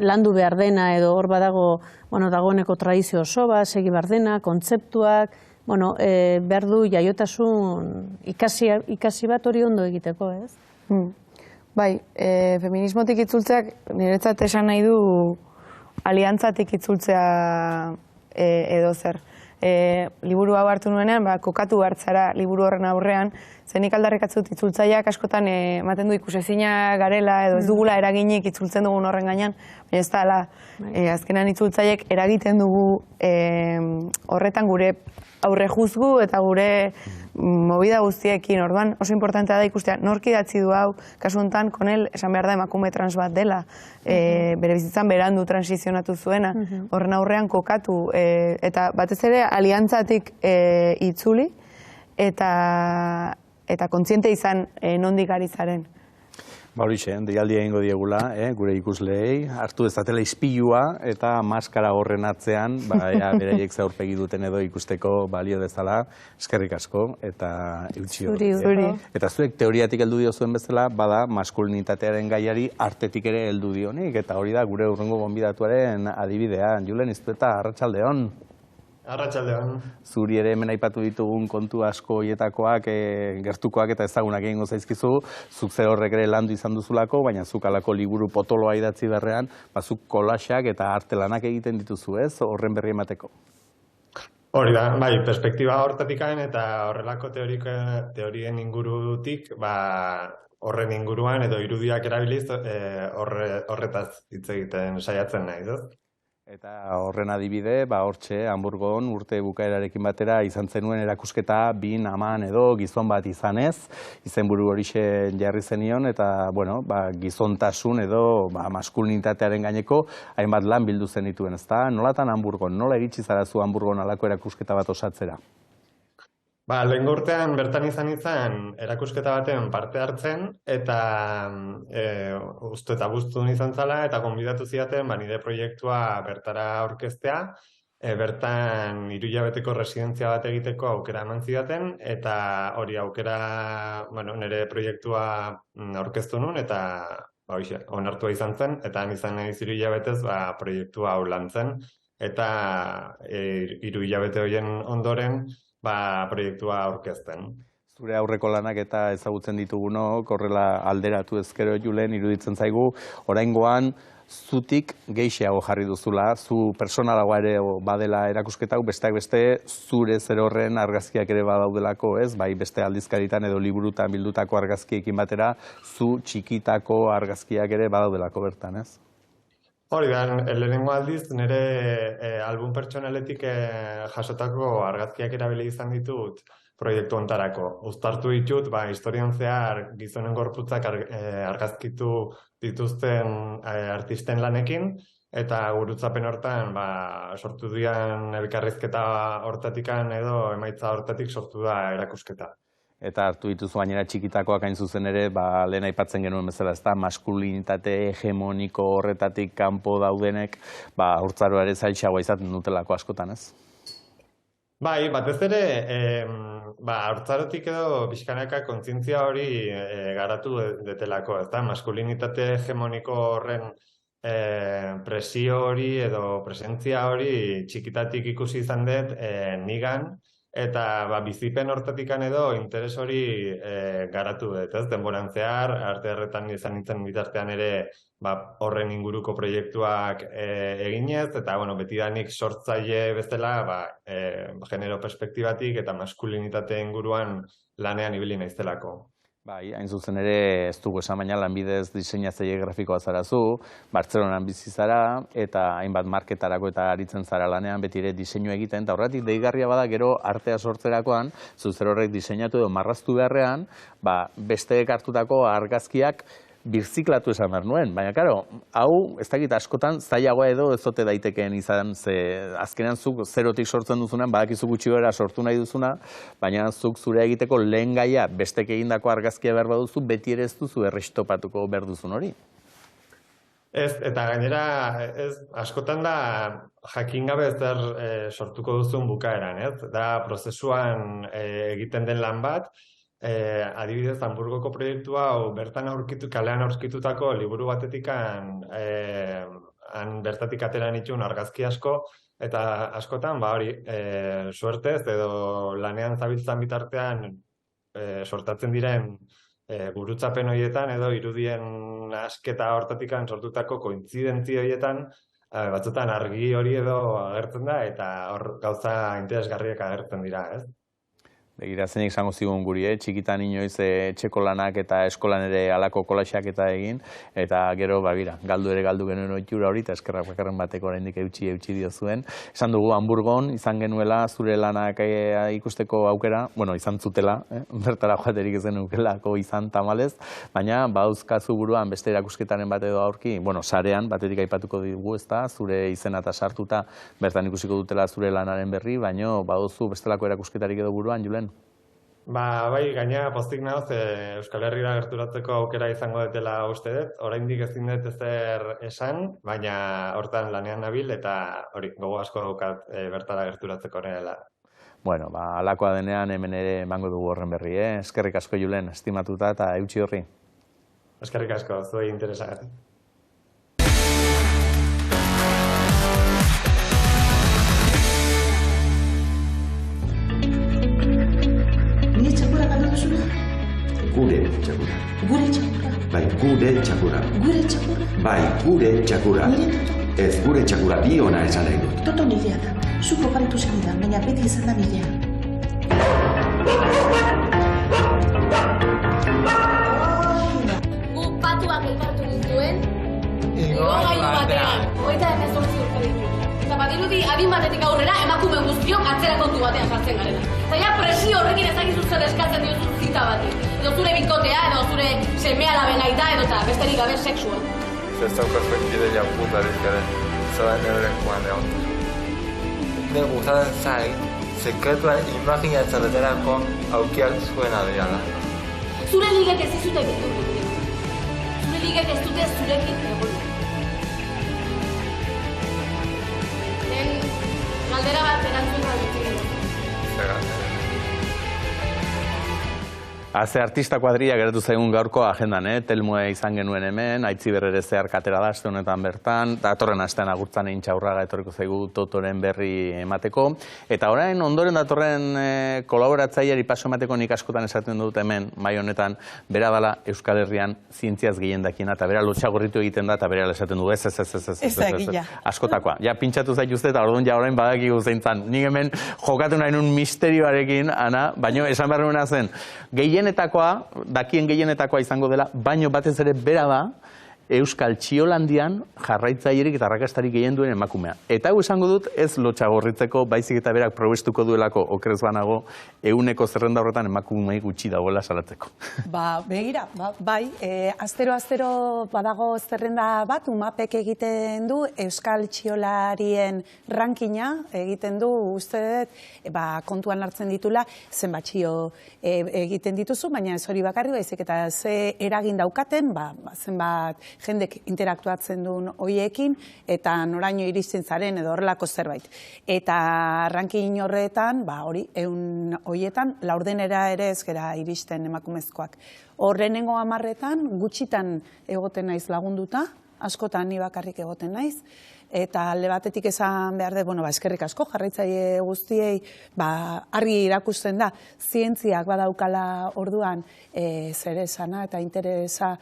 Speaker 4: landu behar dena, edo hor badago, bueno, dagoeneko tradizio oso bat, segi behar dena, kontzeptuak, bueno, behar du jaiotasun ikasi bat hori ondo egiteko, ez?
Speaker 5: Bai, feminismotik itzultzeak niretzat esan nahi du aliantzatik itzultzea edo zer. Liburu hau hartu nuenean, kokatu hartzara liburu horren aurrean, zenik aldarrikatzut itzultzaileak askotan ematen du ikusezina garela edo ez dugula eraginik itzultzen dugun horren gainean, baina ez da, azkenan itzultzaileek eragiten dugu horretan gure aurre juzgu eta gure movida guztiekin, orduan oso importantea da ikustea nork idatzi du hau, kasu honetan Konel esan behar da emakume trans bat dela, bere bizitzan berandu transizionatu zuena, horren aurrean kokatu, eta batez ere aliantzatik itzuli, eta kontziente izan nondik ari zaren.
Speaker 1: Horixe, deialdia egingo diegula, gure ikusleei, hartu dezatela ispilua eta maskara horren atzean, beraiek zaurpegi duten edo ikusteko balio dezala, eskerrik asko, eta eutxio.
Speaker 5: Zuri.
Speaker 1: Eta zuek teoriatik heldu diozuen bezala, bada maskulinitatearen gaiari artetik ere heldu dionik, eta hori da gure urrengo gonbidatuaren adibidea. Julen Iztueta, arratsaldeon.
Speaker 6: Arratsaldeon.
Speaker 1: Zuri ere hemen aipatu ditugun kontu asko hietakoak, gertukoak eta ezagunak egingo zaizkizu, zuk zer horrek ere landu izan duzulako, baina zuk alako liburu potoloa idatzi berrean, zuk kolaxak eta artelanak egiten dituzu, ez, horren berri emateko?
Speaker 6: Hori da, bai, perspektiba horretatikan eta horrelako teorien ingurutik, horren inguruan edo irudiak erabiliz horretaz hitz egiten saiatzen naiz, ez?
Speaker 1: Eta horren adibide, hortxe, Hamburgon urte bukaerarekin batera izan zenuen erakusketa bin, aman edo gizon bat izanez, izenburu horixe jarri zenion, eta, bueno, gizontasun edo maskulinitatearen gaineko hainbat lan bildu zenituen, ezta? Nolatan Hamburgon, nola iritsi zara zu Hamburgon alako erakusketa bat osatzera?
Speaker 6: Lehengo urtean bertan izan erakusketa baten parte hartzen, eta uste eta guztun izan zala, eta gonbidatu zidaten nire proiektua bertara aurkeztea, bertan 3 hilabeteko residentzia bat egiteko aukera eman zidaten, eta hori aukera, nire proiektua aurkeztu nun, eta onartua izan zen, eta izan nahi 3 hilabetez proiektua hau lantzen, eta 3 hilabete horien ondoren, proiektua aurkezten.
Speaker 1: Zure aurreko lanak eta ezagutzen ditugunok, horrela alderatu ezkero Julen, iruditzen zaigu, oraingoan zutik gehixeago jarri duzula, zu personalagoa ere badela erakusketau, besteak beste zure zer horren argazkiak ere badaudelako, ez? Bai beste aldizkaritan edo liburutan bildutako argazkiekin batera, zu txikitako argazkiak ere badaudelako bertan, ez?
Speaker 6: Hori da, lehenengo aldiz, nire album pertsonaletik jasotako argazkiak erabili izan ditut proiektu ontarako. Uztartu ditut, historian zehar gizonen gorputzak argazkitu dituzten artisten lanekin, eta gurutzapen hortan sortu dian elkarrizketa hortatikan edo emaitza hortatik sortu da erakusketa.
Speaker 1: Eta hartu dituzu gainera txikitakoak hain zuzen ere, lehen aipatzen genuen bezala, ez da, maskulinitate hegemoniko horretatik kanpo daudenek, haurtzaroa ere zailtxagoa izaten dutelako askotan, ez?
Speaker 6: Bai, batez ere, haurtzarotik edo pixkanaka kontzientzia hori garatu detelako, ez da, maskulinitate hegemoniko horren presio hori edo presentzia hori txikitatik ikusi izan dut nigan, eta bizipen hortatikan edo interes hori garatu dut, ez? Denboran zehar, arte erretan izan nintzen bitartean ere horren inguruko proiektuak eginez, eta betidanik sortzaile bezala genero perspektibatik eta maskulinitate inguruan lanean ibili naiztelako.
Speaker 1: Bai, hain zuzen ere, ez dugu esan baina lanbidez diseinatzaile grafikoa zarazu, Bartzelonan bizi zara, eta hainbat marketarako eta aritzen zara lanean, beti ere diseinu egiten, eta horretik deigarria bada gero artea sortzerakoan, zuzer horrek diseinatu edo marraztu beharrean, besteek hartutako argazkiak birziklatu esan behar nuen, baina, karo, hau, ez dakit askotan, zailagoa edo ez ote daitekeen izan, ze azkenean zuk zerotik sortzen duzunan, badakizu gutxi gara sortu nahi duzuna, baina zuk zure egiteko lehen gaia bestek egindako argazkia behar baduzu, beti ere ez duzu errestopatuko behar duzun hori.
Speaker 6: Ez, eta gainera, askotan da jakin gabe zer sortuko duzun bukaeran, ez? Da prozesuan egiten den lan bat, adibidez, Hamburgoko proiektua bertan kalean aurkitutako liburu batetikan bertatik atera nituen argazki asko, eta askotan, hori, suertez edo lanean zabiltzan bitartean sortatzen diren gurutzapen horietan edo irudien asketa hortatikan sortutako kointzidentzia horietan batzutan argi hori edo agertzen da eta hor gauza interesgarriak agertzen dira, ez?
Speaker 1: Begira, zenik izango zigun guri, txikitan inoiz etxeko lanak eta eskolan ere alako kolaxak eta egin, eta gero, galdu ere galdu genuen oitura hori, eta eskerrak bakarren bateko oraindik eutxi dio zuen. Esan dugu, Hamburgon izan genuela zure lanak ikusteko aukera, izan zutela, bertara joaterik ezen ukelako izan tamalez, baina bauzkazu buruan beste erakusketaren bat edo aurki, sarean, batetik aipatuko dugu, ezta, zure izena eta sartuta bertan ikusiko dutela zure lanaren berri, baina baduzu bestelako erakusketarik edo buruan, Julen?
Speaker 6: Bai, gaina pozik nahoz, Euskal Herrira gerturatzeko aukera izango dutela uste dut. Oraindik ezin dut ezer esan, baina hortan lanean nabil eta hori, gogo asko daukat bertara gerturatzeko nirela.
Speaker 1: Halakoa denean hemen ere emango dugu horren berri, Eskerrik asko, Julen, estimatuta eta eutxi horri.
Speaker 6: Eskerrik asko, zuei interesagatik.
Speaker 7: Gure txakura.
Speaker 8: Gure txakura.
Speaker 7: Bai, gure txakura.
Speaker 8: Gure txakura.
Speaker 7: Bai, gure txakura. Ez gure txakura bi ona esan nahi dut.
Speaker 8: Toto nirea da. Zuko paritu zenidan, baina beti izan da nirea.
Speaker 9: Gu patuak elkartu gintuen. Igogailu batean. Hogeita emezortzi urte ditu. Eta badirudi adin batetik aurrera emakume guztiok atzera kontu batean jartzen garela. Eta ja presio horrekin ezagizu zer eskatzen diozun zita bati. Edo zure bikotea, edo zure seme-alaben aita, edo eta besterik gabe sexua.
Speaker 10: Zestaukas bekide ja putarik garen, zaren euren joan egon. Ne gustatzen zain, sekretuan imaginatzen beterako aukiak zuen adiala.
Speaker 9: Zure ligek ez dizute egiten. Zure ligek ez dute zurekin egon. Galdera bat erantzun gabetzen.
Speaker 10: Zer
Speaker 1: Ze artista kuadrilla geratu zaigun gaurko agendan, Telmoe izan genuen hemen, Aitziber ere zehar katera da, aste honetan bertan, datorren astean agurtzan egin txaurraga etorriko zaigu Totoren berri emateko. Eta orain, ondoren datorren kolaboratzaileari paso emateko nik askotan esaten dut hemen, mai honetan, bera dala Euskal Herrian zientziaz gehien dakiena, eta bera lotxagorritu egiten da, eta bera esaten du, ez. Askotakoa. Ja, pintxatu zaituzte, eta orduan ja orain badakigu zeintzan. Nik hemen jokatu nahi nun misterioarekin, Ana, baino esan behar nuena zen, dakien gehienetakoa izango dela, baino batez ere bera da, Euskal Txiolandian jarraitzailerik eta arrakastarik gehien duen emakumea. Eta hau esango dut ez lotxagorritzeko, baizik eta berak probestuko duelako okrez banago, ehuneko zerrenda horretan emakumei gutxi dagoela salatzeko.
Speaker 11: Begira, bai, astero badago zerrenda bat, UMAPek egiten du, Euskal Txiolarien rankina egiten du, uste dut, kontuan hartzen ditula, zenbat txio egiten dituzu, baina ez hori bakarri, baizik eta ze eragin daukaten, zenbat jendek interaktuatzen duen hoiekin, eta noraino iristen zaren edo horrelako zerbait. Eta ranking horretan, hori, 100 horietan, laurdenera ere ez gera iristen emakumezkoak. Horrenengo 10etan, gutxitan egoten naiz lagunduta, askotan ni bakarrik egoten naiz, eta alde batetik esan behar dut, eskerrik asko jarraitzaile guztiei, argi irakusten da, zientziak badaukala orduan zer esana eta interesa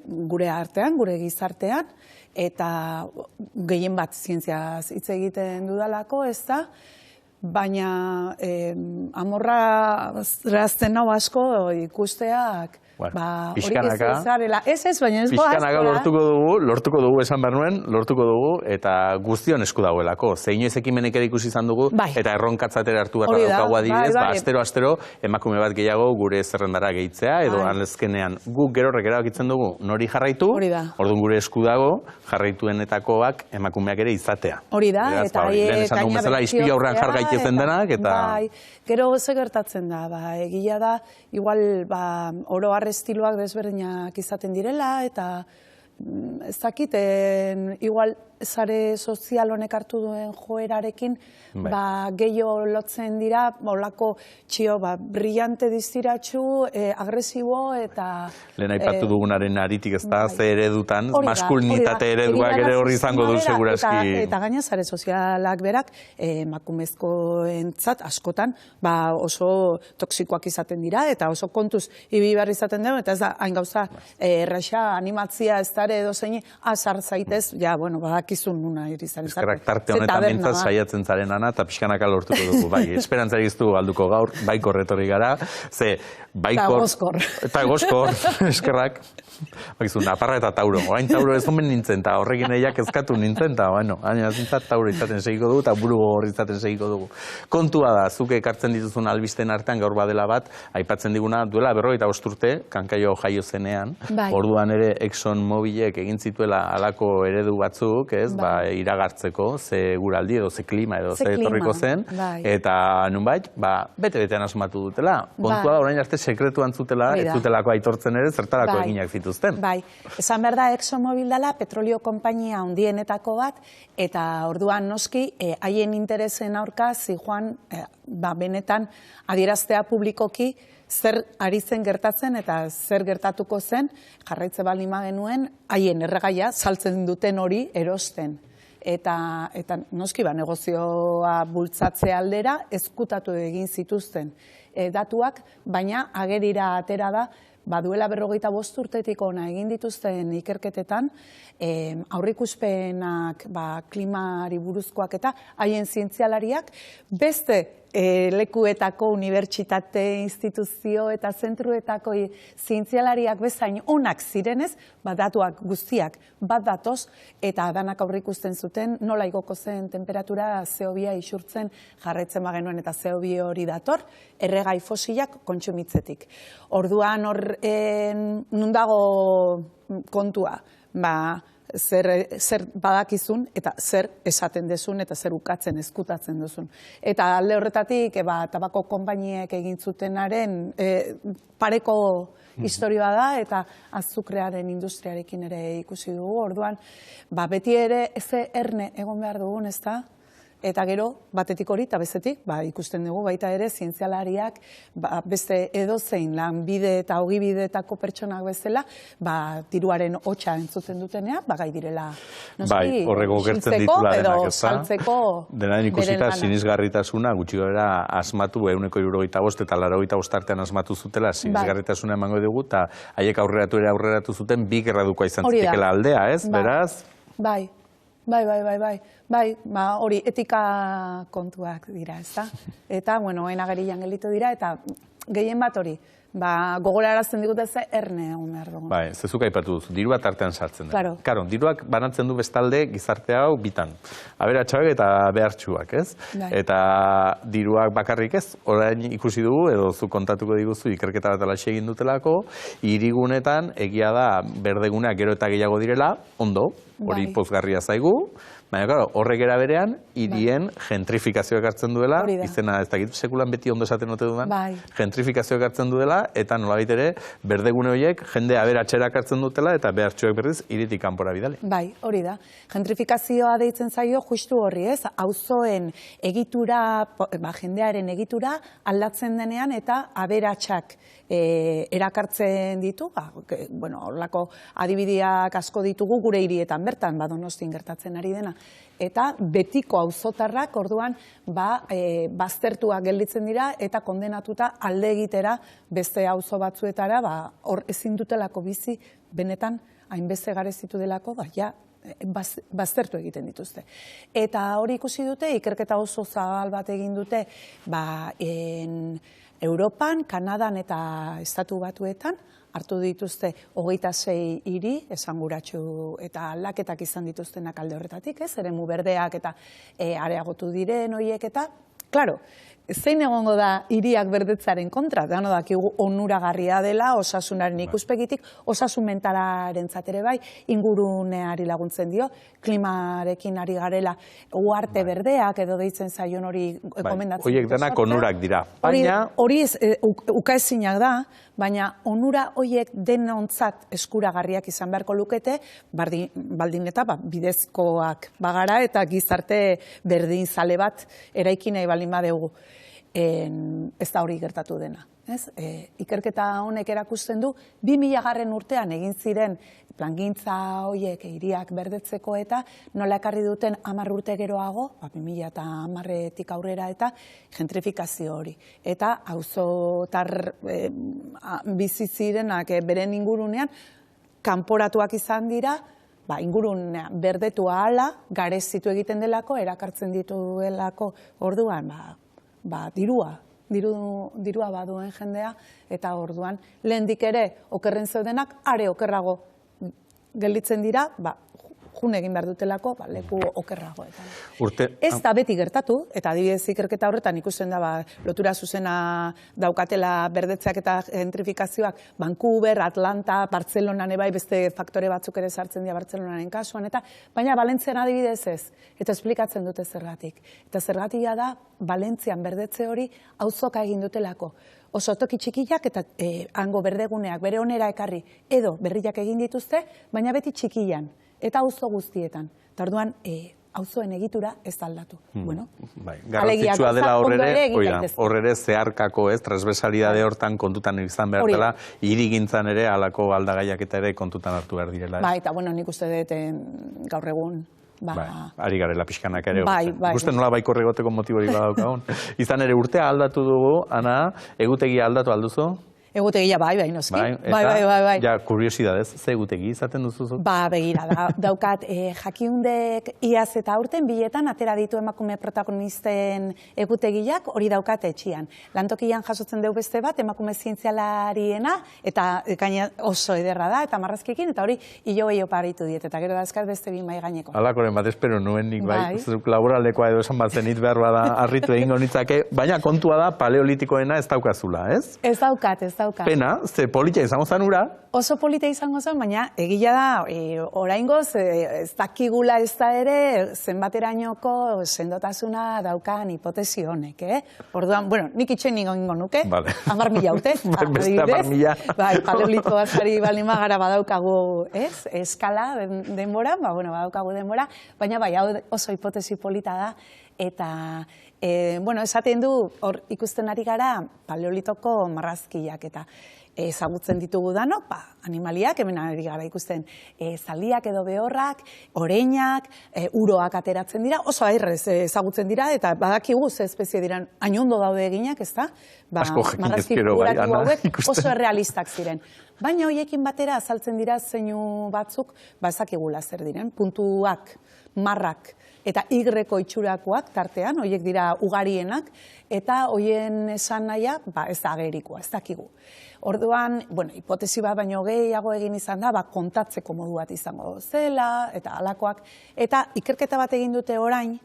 Speaker 11: gure artean, gure gizartean, eta gehien bat zientziaz hitz egiten dudalako, ez da, baina amorra razten hau asko ikusteak, horik ez zarela. Ez, baina ez goaz.
Speaker 1: Pixkanaka lortuko dugu, esan behar nuen, lortuko dugu, eta guztion esku dagoelako. Zeinoiz ekimenek ere ikusi izan dugu, eta erronkatzatera hartu behar daukagu adibidez, astero emakume bat gehiago gure zerrendara gehitzea, edo alezkenean guk gerorrek erabakitzen dugu nori jarraitu, orduan gure esku dago, jarraituenetakoak emakumeak ere izatea.
Speaker 11: Hori da, eta
Speaker 1: lehen esan dugu bezala, ispilu aurrean jar gaitezen denak, eta...
Speaker 11: Gero ze gertatzen da, egia da, igual oro har estiloak desberdinak izaten direla, eta ez dakiten, igual sare sozial honek hartu duen joerarekin, gehiago lotzen dira, olako txio, brillante distiratxu, agresibo, eta...
Speaker 1: Lehen aipatu dugunaren aritik ez da, ze eredutan, maskulinitate ereduak ere horri izango du segurazki.
Speaker 11: Eta gaina sare sozialak berak, emakumezkoentzat askotan, oso toksikoak izaten dira, eta oso kontuz ibibar izaten dugu, eta ez da, hain gauza, erraxa, animatzia, ez dara edo zein, asar zaitez, bakizun nuna irizan.
Speaker 1: Eskerrak tarte honetan bintzat saiatzen zaren ana, eta pixkanaka lortuko dugu. Esperantza egiztu alduko gaur, baikor etorri gara.
Speaker 11: Eta gozkor.
Speaker 1: Eta gozkor, eskerrak. Bakizu, Naparra eta Tauro. Orain Tauro ez omen nintzen, eta horrekin eiak ezkatu nintzen, eta haina zintzat Tauro izaten segiko dugu, eta buru gogor izaten segiko dugu. Kontua da, zuke ekartzen dituzun albisten artean gaur badela bat, aipatzen diguna duela 45 urte, Kankaio jaio zenean, orduan ere Exxon Mobilek egin zituela halako eredu batzuk, iragartzeko, ze guraldi edo ze klima edo ze etorriko zen, eta nunbait, bete-betean asmatu dutela. Kontua da, orain arte sekretuan zutela, ez zutelako aitortzen ere, zertarako eginak zituzten.
Speaker 11: Esan behar da, ExxonMobil dela petrolio konpainia handienetako bat, eta orduan noski, haien interesen aurka, zijoan, benetan, adieraztea publikoki, zer ari zen gertatzen eta zer gertatuko zen, jarraitze baldin genuen, haien erregaia saltzen duten hori erosten. Eta noski negozioa bultzatze aldera ezkutatu egin zituzten datuak, baina agerira atera da, duela 45 urtetik ona egin dituzten ikerketetan, aurrikuspenak klimari buruzkoak eta haien zientzialariak beste lekuetako unibertsitate, instituzio eta zentruetako zientzialariak bezain onak zirenez, datuak guztiak bat datoz, eta danak aurrikusten zuten nola igoko zen temperatura CO2 isurtzen jarraitzen genuen, eta CO2 hori dator, erregai fosilak kontsumitzetik. Orduan nun dago kontua, zer badakizun eta zer esaten dezun eta zer ukatzen ezkutatzen duzun. Eta alde horretatik, tabako konpainiek egin zutenaren pareko historioa da, eta azukrearen industriarekin ere ikusi dugu. Orduan, beti ere eze erne egon behar dugun, ez da? Eta gero, batetik hori eta bestetik, ikusten dugu baita ere, zientzialariak beste edozein lanbide eta ogibideetako pertsonak bezala, diruaren hotxa entzuten dutenean, gai direla.
Speaker 1: Horreko gertzen ditula denak, ez da?
Speaker 11: Saltzeko
Speaker 1: Denaren ikusita, sinisgarritasuna, gutxi gara asmatu, 175 eta 85 artean asmatu zutela, sinisgarritasuna emango dugu, eta haiek aurreratu zuten, bi gerradukoa izan zitekela aldea, ez? Beraz?
Speaker 11: Bai, hori etika kontuak dira, ez da? Eta, agerian gelditu dira, eta gehien bat hori, gogorarazten digute ze erne egon behar dugu.
Speaker 1: Zezuk aipatu duzu, dirua tartean sartzen da. Karo, diruak banatzen du bestalde gizarte hau bitan. Aberatsuak eta behartsuak, ez? Eta diruak bakarrik ez, orain ikusi dugu, edo zu kontatuko diguzu ikerketa bat alaxe egin dutelako, hirigunetan egia da berdeguneak gero eta gehiago direla, ondo, hori pozgarria zaigu, baina, horrek era berean, hirien gentrifikazioak hartzen duela, izena ez dakit sekulan beti ondo esaten ote dudan, gentrifikazioak hartzen duela, eta nolabait ere, berdegune horiek jende aberatxerak hartzen dutela, eta behartsuak berriz hiritik kanpora bidali.
Speaker 11: Bai, hori da. Gentrifikazioa deitzen zaio justu horri, ez? Auzoen egitura, jendearen egitura aldatzen denean, eta aberatsak erakartzen ditu, horrelako adibideak asko ditugu gure hirietan bertan, Donostian gertatzen ari dena. eta betiko auzotarrak orduan baztertuak gelditzen dira eta kondenatuta alde egitera beste auzo batzuetara hor ezin dutelako bizi benetan hainbeste garezitu delako baztertu egiten dituzte. Eta hori ikusi dute, ikerketa oso zabal bat egin dute Europan, Kanadan eta Estatu Batuetan, hartu dituzte 26 hiri, esanguratsu eta aldaketak izan dituztenak alde horretatik, eremu berdeak eta areagotu diren horiek eta, klaro, zein egongo da hiriak berdetzaren kontra? Dano dakigu onuragarria dela, osasunaren ikuspegitik, osasun mentalarentzat ere bai, inguruneari laguntzen dio, klimarekin ari garela, uarte berdeak edo deitzen zaion hori komendatzen.
Speaker 1: Horiek denak onurak dira.
Speaker 11: Hori ukaezinak da, baina onura horiek denontzat eskuragarriak izan beharko lukete, baldin eta bidezkoak bagara eta gizarte berdin zale bat eraiki nahi baldin badegu. Ez da hori gertatu dena. Ikerketa honek erakusten du, 2000 urtean egin ziren plangintza horiek hiriak berdetzeko eta nola ekarri duten 10 urte geroago, 2010etik aurrera eta gentrifikazio hori. Eta auzotar bizi zirenak beren ingurunean kanporatuak izan dira, ingurunean berdetu ahala, garezitu egiten delako, erakartzen dituelako orduan, dirua baduen jendea, eta orduan lehendik ere okerren zeudenak, are okerrago gelditzen dira, jun egin behar dutelako, leku okerragoetan. Ez da beti gertatu, eta adibidez ikerketa horretan ikusten da, lotura zuzena daukatela berdetzeak eta gentrifikazioak, Vancouver, Atlanta, Bartzelonan ebai, beste faktore batzuk ere sartzen dira Bartzelonaren kasuan, baina Valentzian adibidez ez, eta esplikatzen dute zergatik. Eta zergatia da, Valentzian berdetze hori auzoka egin dutelako. Oso toki txikiak eta hango berdeguneak bere onera ekarri, edo berriak egin dituzte, baina beti txikian. Eta auzo guztietan. Eta orduan, auzoen egitura ez aldatu.
Speaker 1: Garrantzitsua dela horrere zeharkako, transversalidade hortan kontutan izan behar dela, hirigintzan ere halako aldagaiak eta ere kontutan hartu behar direla.
Speaker 11: Eta nik uste dut gaur egun.
Speaker 1: Ari garela pixkanak ere. Gusten nola baikorre goteko motiborik badaukagun. Izan ere urtea aldatu dugu, Ana, egutegia aldatu alduzu?
Speaker 11: Egutegia noski.
Speaker 1: Bai. Ja, kuriosidadez, ze egutegi izaten duzu?
Speaker 11: Begira, daukat jakiundek iaz eta aurten biletan atera ditu emakume protagonisten egutegiak hori daukat etxian. Lantokian jasotzen dugu beste bat, emakume zientzialariena, eta gaina oso ederra da, eta marrazkikin, eta hori hilo paritu diet, eta gero dazkat beste bi mai gaineko.
Speaker 1: Alakoren bat espero nuen nik bai, laboralekoa edo esan bat zenit behar bada harritu egingo nitzake, baina kontua da paleolitikoena ez daukazula, ez?
Speaker 11: Ez daukat.
Speaker 1: Pena, ze polita izango zen ura?
Speaker 11: Oso polita izango zen, baina egila da, oraingoz, ez dakigula ez da ere, zenbaterainoko sendotasuna daukan hipotesi honek, Orduan, nik itxoin ingo nuke, 10.000 urte.
Speaker 1: Beste 10.000.
Speaker 11: Paleolito azari balin magara badaukagu, eskala denbora, badaukagu denbora, baina oso hipotesi polita da, eta esaten du, hor ikusten ari gara paleolitoko marrazkiak eta ezagutzen ditugu danok, animaliak, hemen ari gara ikusten zaldiak edo behorrak, oreinak, uroak ateratzen dira, oso airrez ezagutzen dira, eta badakigu ze espezie diran, hain ondo daude eginak, ez da? Marrazki figuratu hauek oso errealistak ziren. Baina horiekin batera azaltzen dira zeinu batzuk, ezakigula zer diren, puntuak, marrak, eta igreko itxurakoak tartean, horiek dira ugarienak, eta horien esan nahia, ez da agerikoa, ez dakigu. Orduan, hipotesi bat baino gehiago egin izan da, kontatzeko modu bat izango zela, eta halakoak, eta ikerketa bat egin dute orain,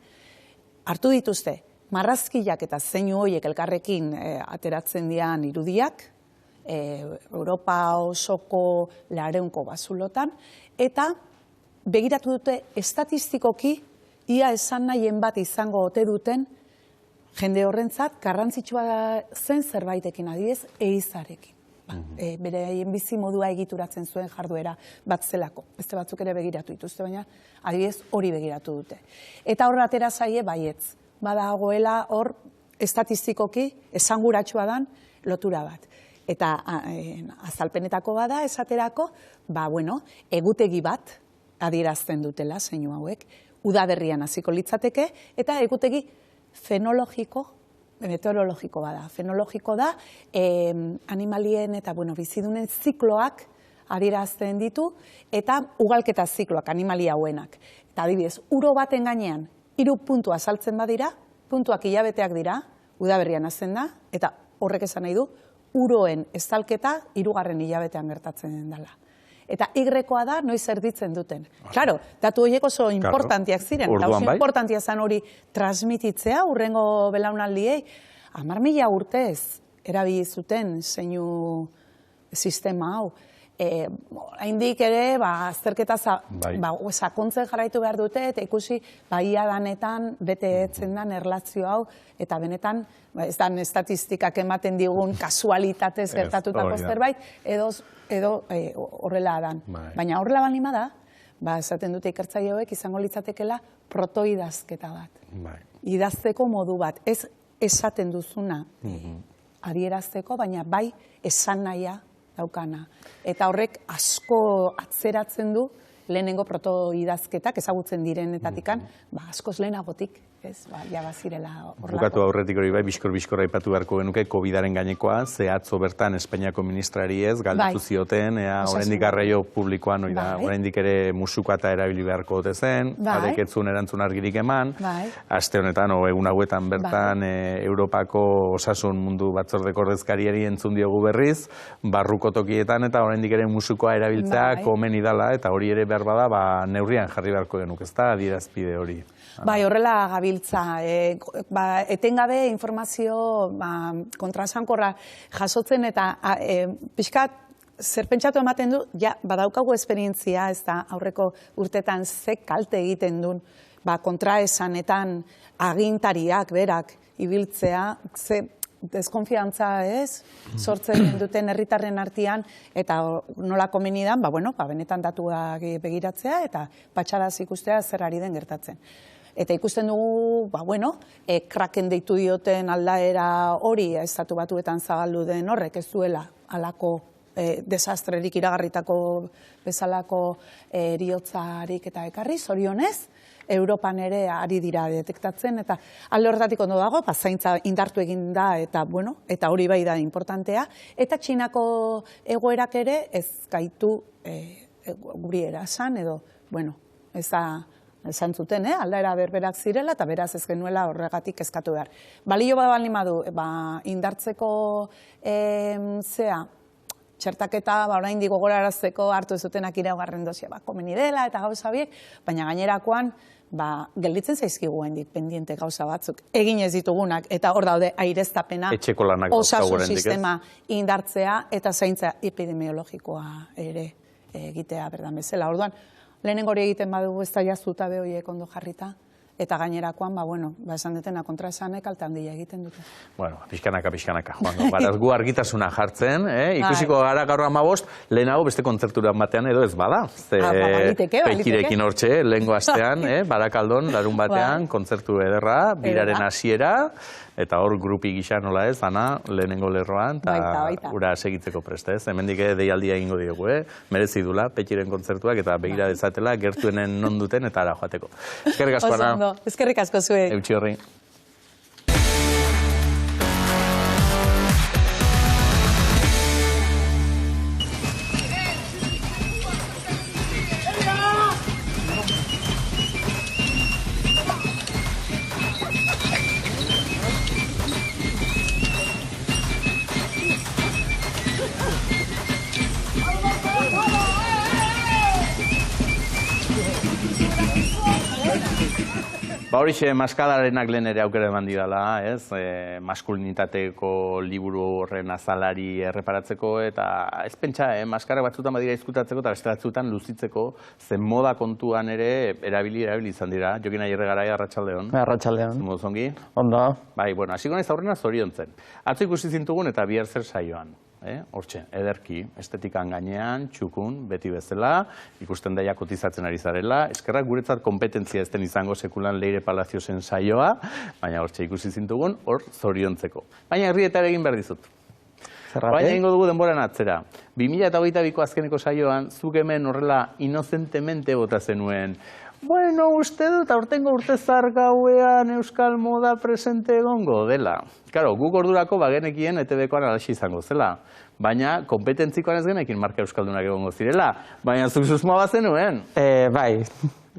Speaker 11: hartu dituzte, marrazkiak eta zeinu horiek elkarrekin ateratzen dian irudiak, Europa osoko 200 bazulotan, eta begiratu dute estatistikoki, ia esan nahien bat izango ote duten, jende horrentzat, garrantzitsua zen zerbaitekin adibidez, eizarekin. Bere bizi modua egituratzen zuen jarduera bat zelako. Beste batzuk ere begiratu dituzte, baina adibidez hori begiratu dute. Eta hor atera zaie baietz. Badagoela hor estatistikoki esanguratsua dan lotura bat. Eta azalpenetako bada esaterako, egutegi bat adierazten dutela zeinu hauek, udaberrian hasiko litzateke, eta egutegi fenologiko, meteorologiko bada. Fenologiko da, animalien eta bizidunen zikloak adierazten ditu, eta ugalketa zikloak, animalia hauenak. Eta adibidez, uro baten gainean, 3 puntua saltzen badira, puntuak hilabeteak dira, udaberrian hasten da, eta horrek esan nahi du, uroen estalketa 3. hilabetean gertatzen dela. Eta Y-koa da noiz erditzen duten. Claro, datu horiek oso importantiak ziren. Eta oso importantia zen hori transmititzea, urrengo belaunaldiei, 10.000 urtez erabili zuten zeinu sistema hau. Haindik ere, azterketa sakontzen jarraitu behar dute, eta ikusi, ia danetan bete etzen den erlazio hau, eta benetan, ez dan estatistikak ematen digun kasualitatez gertatutako zerbait, edo horrela dan. Baina horrela balima da, esaten dute ikertzaileek izango litzatekela protoidazketa bat. Idazteko modu bat. Ez esaten duzuna adierazteko, baina bai esan nahia daukana. Eta horrek asko atzeratzen du lehenengo protoidazketak ezagutzen direnetatikan, askoz lehenagotik, ez, jabazirela horrelako.
Speaker 1: Bukatu aurretik hori bai, bizkor aipatu beharko genuke, COVID-aren gainekoa, ze atzo bertan Espainiako ministrari ez, galdetu zioten, oraindik garraio publikoan, oraindik ere musukoa eta erabili beharko ote zen, arek etzun erantzun argirik eman, aste honetan, egun hauetan bertan, Europako osasun mundu batzordeko ordezkariari entzun diogu berriz, barruko tokietan eta oraindik ere musukoa erabiltzea komeni dala, eta hori ere behar bada, neurrian jarri beharko genuk, ez da, adierazpide hori.
Speaker 11: Bai, horrela gabiltza. Etengabe informazio kontrasankorra jasotzen eta pixkat zerpentsatu ematen du, badaukagu esperientzia, ez da, aurreko urtetan ze kalte egiten duen, kontraesanetan agintariak berak ibiltzea, ze deskonfiantza ez, sortzen duten herritarren artean, eta nola komeni dan, benetan datuak begiratzea, eta patxadaz ikustea zer ari den gertatzen. Eta ikusten dugu, kraken deitu dioten aldaera hori, estatu batuetan zabaldu den horrek, ez duela halako desastrerik iragarritako bezalako eriotzarik eta ekarri, zorionez, Europan ere ari dira detektatzen, eta alde horretatik ondo dago, zaintza indartu egin da, eta hori bai da importantea, eta Txinako egoerak ere ez gaitu guri erasan, edo, esan zuten, aldaera berberak zirela, eta beraz ez genuela horregatik eskatu behar. Balio balin badu, indartzeko txertaketa, oraindik gogorarazteko hartu ez dutenak iragarren dozia, komeni dela eta gauza biek, baina gainerakoan, gelditzen zaizkigu hendik pendiente gauza batzuk, egin ez ditugunak, eta hor daude aireztapena, osasun sistema indartzea, eta zaintza epidemiologikoa ere egitea berdan bezala. Orduan, lehenengo hori egiten badugu ez da jaztuta be horiek ondo jarrita, eta gainerakoan, esan detena kontraesanek kalte handia egiten dute.
Speaker 1: Pixkanaka, Joango. Baraz gu argitasuna jartzen, ikusiko gara gaur 15, lehenago beste kontzerturan batean edo ez bada. Pekirekin hortxe, lehengo astean, Barakaldon, larun batean, kontzertu ederra, biraren hasiera, eta hor grupi gisa nola ez, dana, lehenengo lerroan, eta ura segitzeko preste ez. Hemendik deialdia egingo diogu, merezi dula, Pekiren kontzertuak, eta begira dezatela, gertuenen non duten, eta ara joateko. Eskerrik asko, Ana.
Speaker 11: Eskerrik asko zuei.
Speaker 1: Eutxi horri. Horixe, maskalarenak lehen ere aukera eman didala, maskulinitateko liburu horren azalari erreparatzeko, eta ez pentsa, maskara batzutan badira izkutatzeko, eta beste batzutan luzitzeko, zen moda kontuan ere erabili izan dira. Jokin Agirre Garai, arratsaldeon.
Speaker 12: Arratsaldeon.
Speaker 1: Moduz ongi?
Speaker 12: Ondo.
Speaker 1: Bai, hasiko naiz aurrena zoriontzen. Atzo ikusi zintugun eta bihar zer saioan. Hortxe, ederki, estetikan gainean, txukun, beti bezala, ikusten daia kotizatzen ari zarela, eskerrak guretzat kompetentzia ezten izango sekulan Leire Palaziosen saioa, baina hortxe ikusi zintugun, hor zoriontzeko. Baina herrietara egin behar dizut. Baina egingo dugu denboran atzera. 2022ko azkeneko saioan, zuk hemen horrela inozentemente bota zenuen, Bueno, uste dut, aurtengo urtezar gauean Euskal Moda presente egongo dela. Karo, guk ordurako bagenekien ETV-koan alaxi izango zela. Baina, kompetentzikoan ez genekin marka Euskaldunak egongo zirela. Baina, zuk susmoa bazenuen?
Speaker 12: Bai,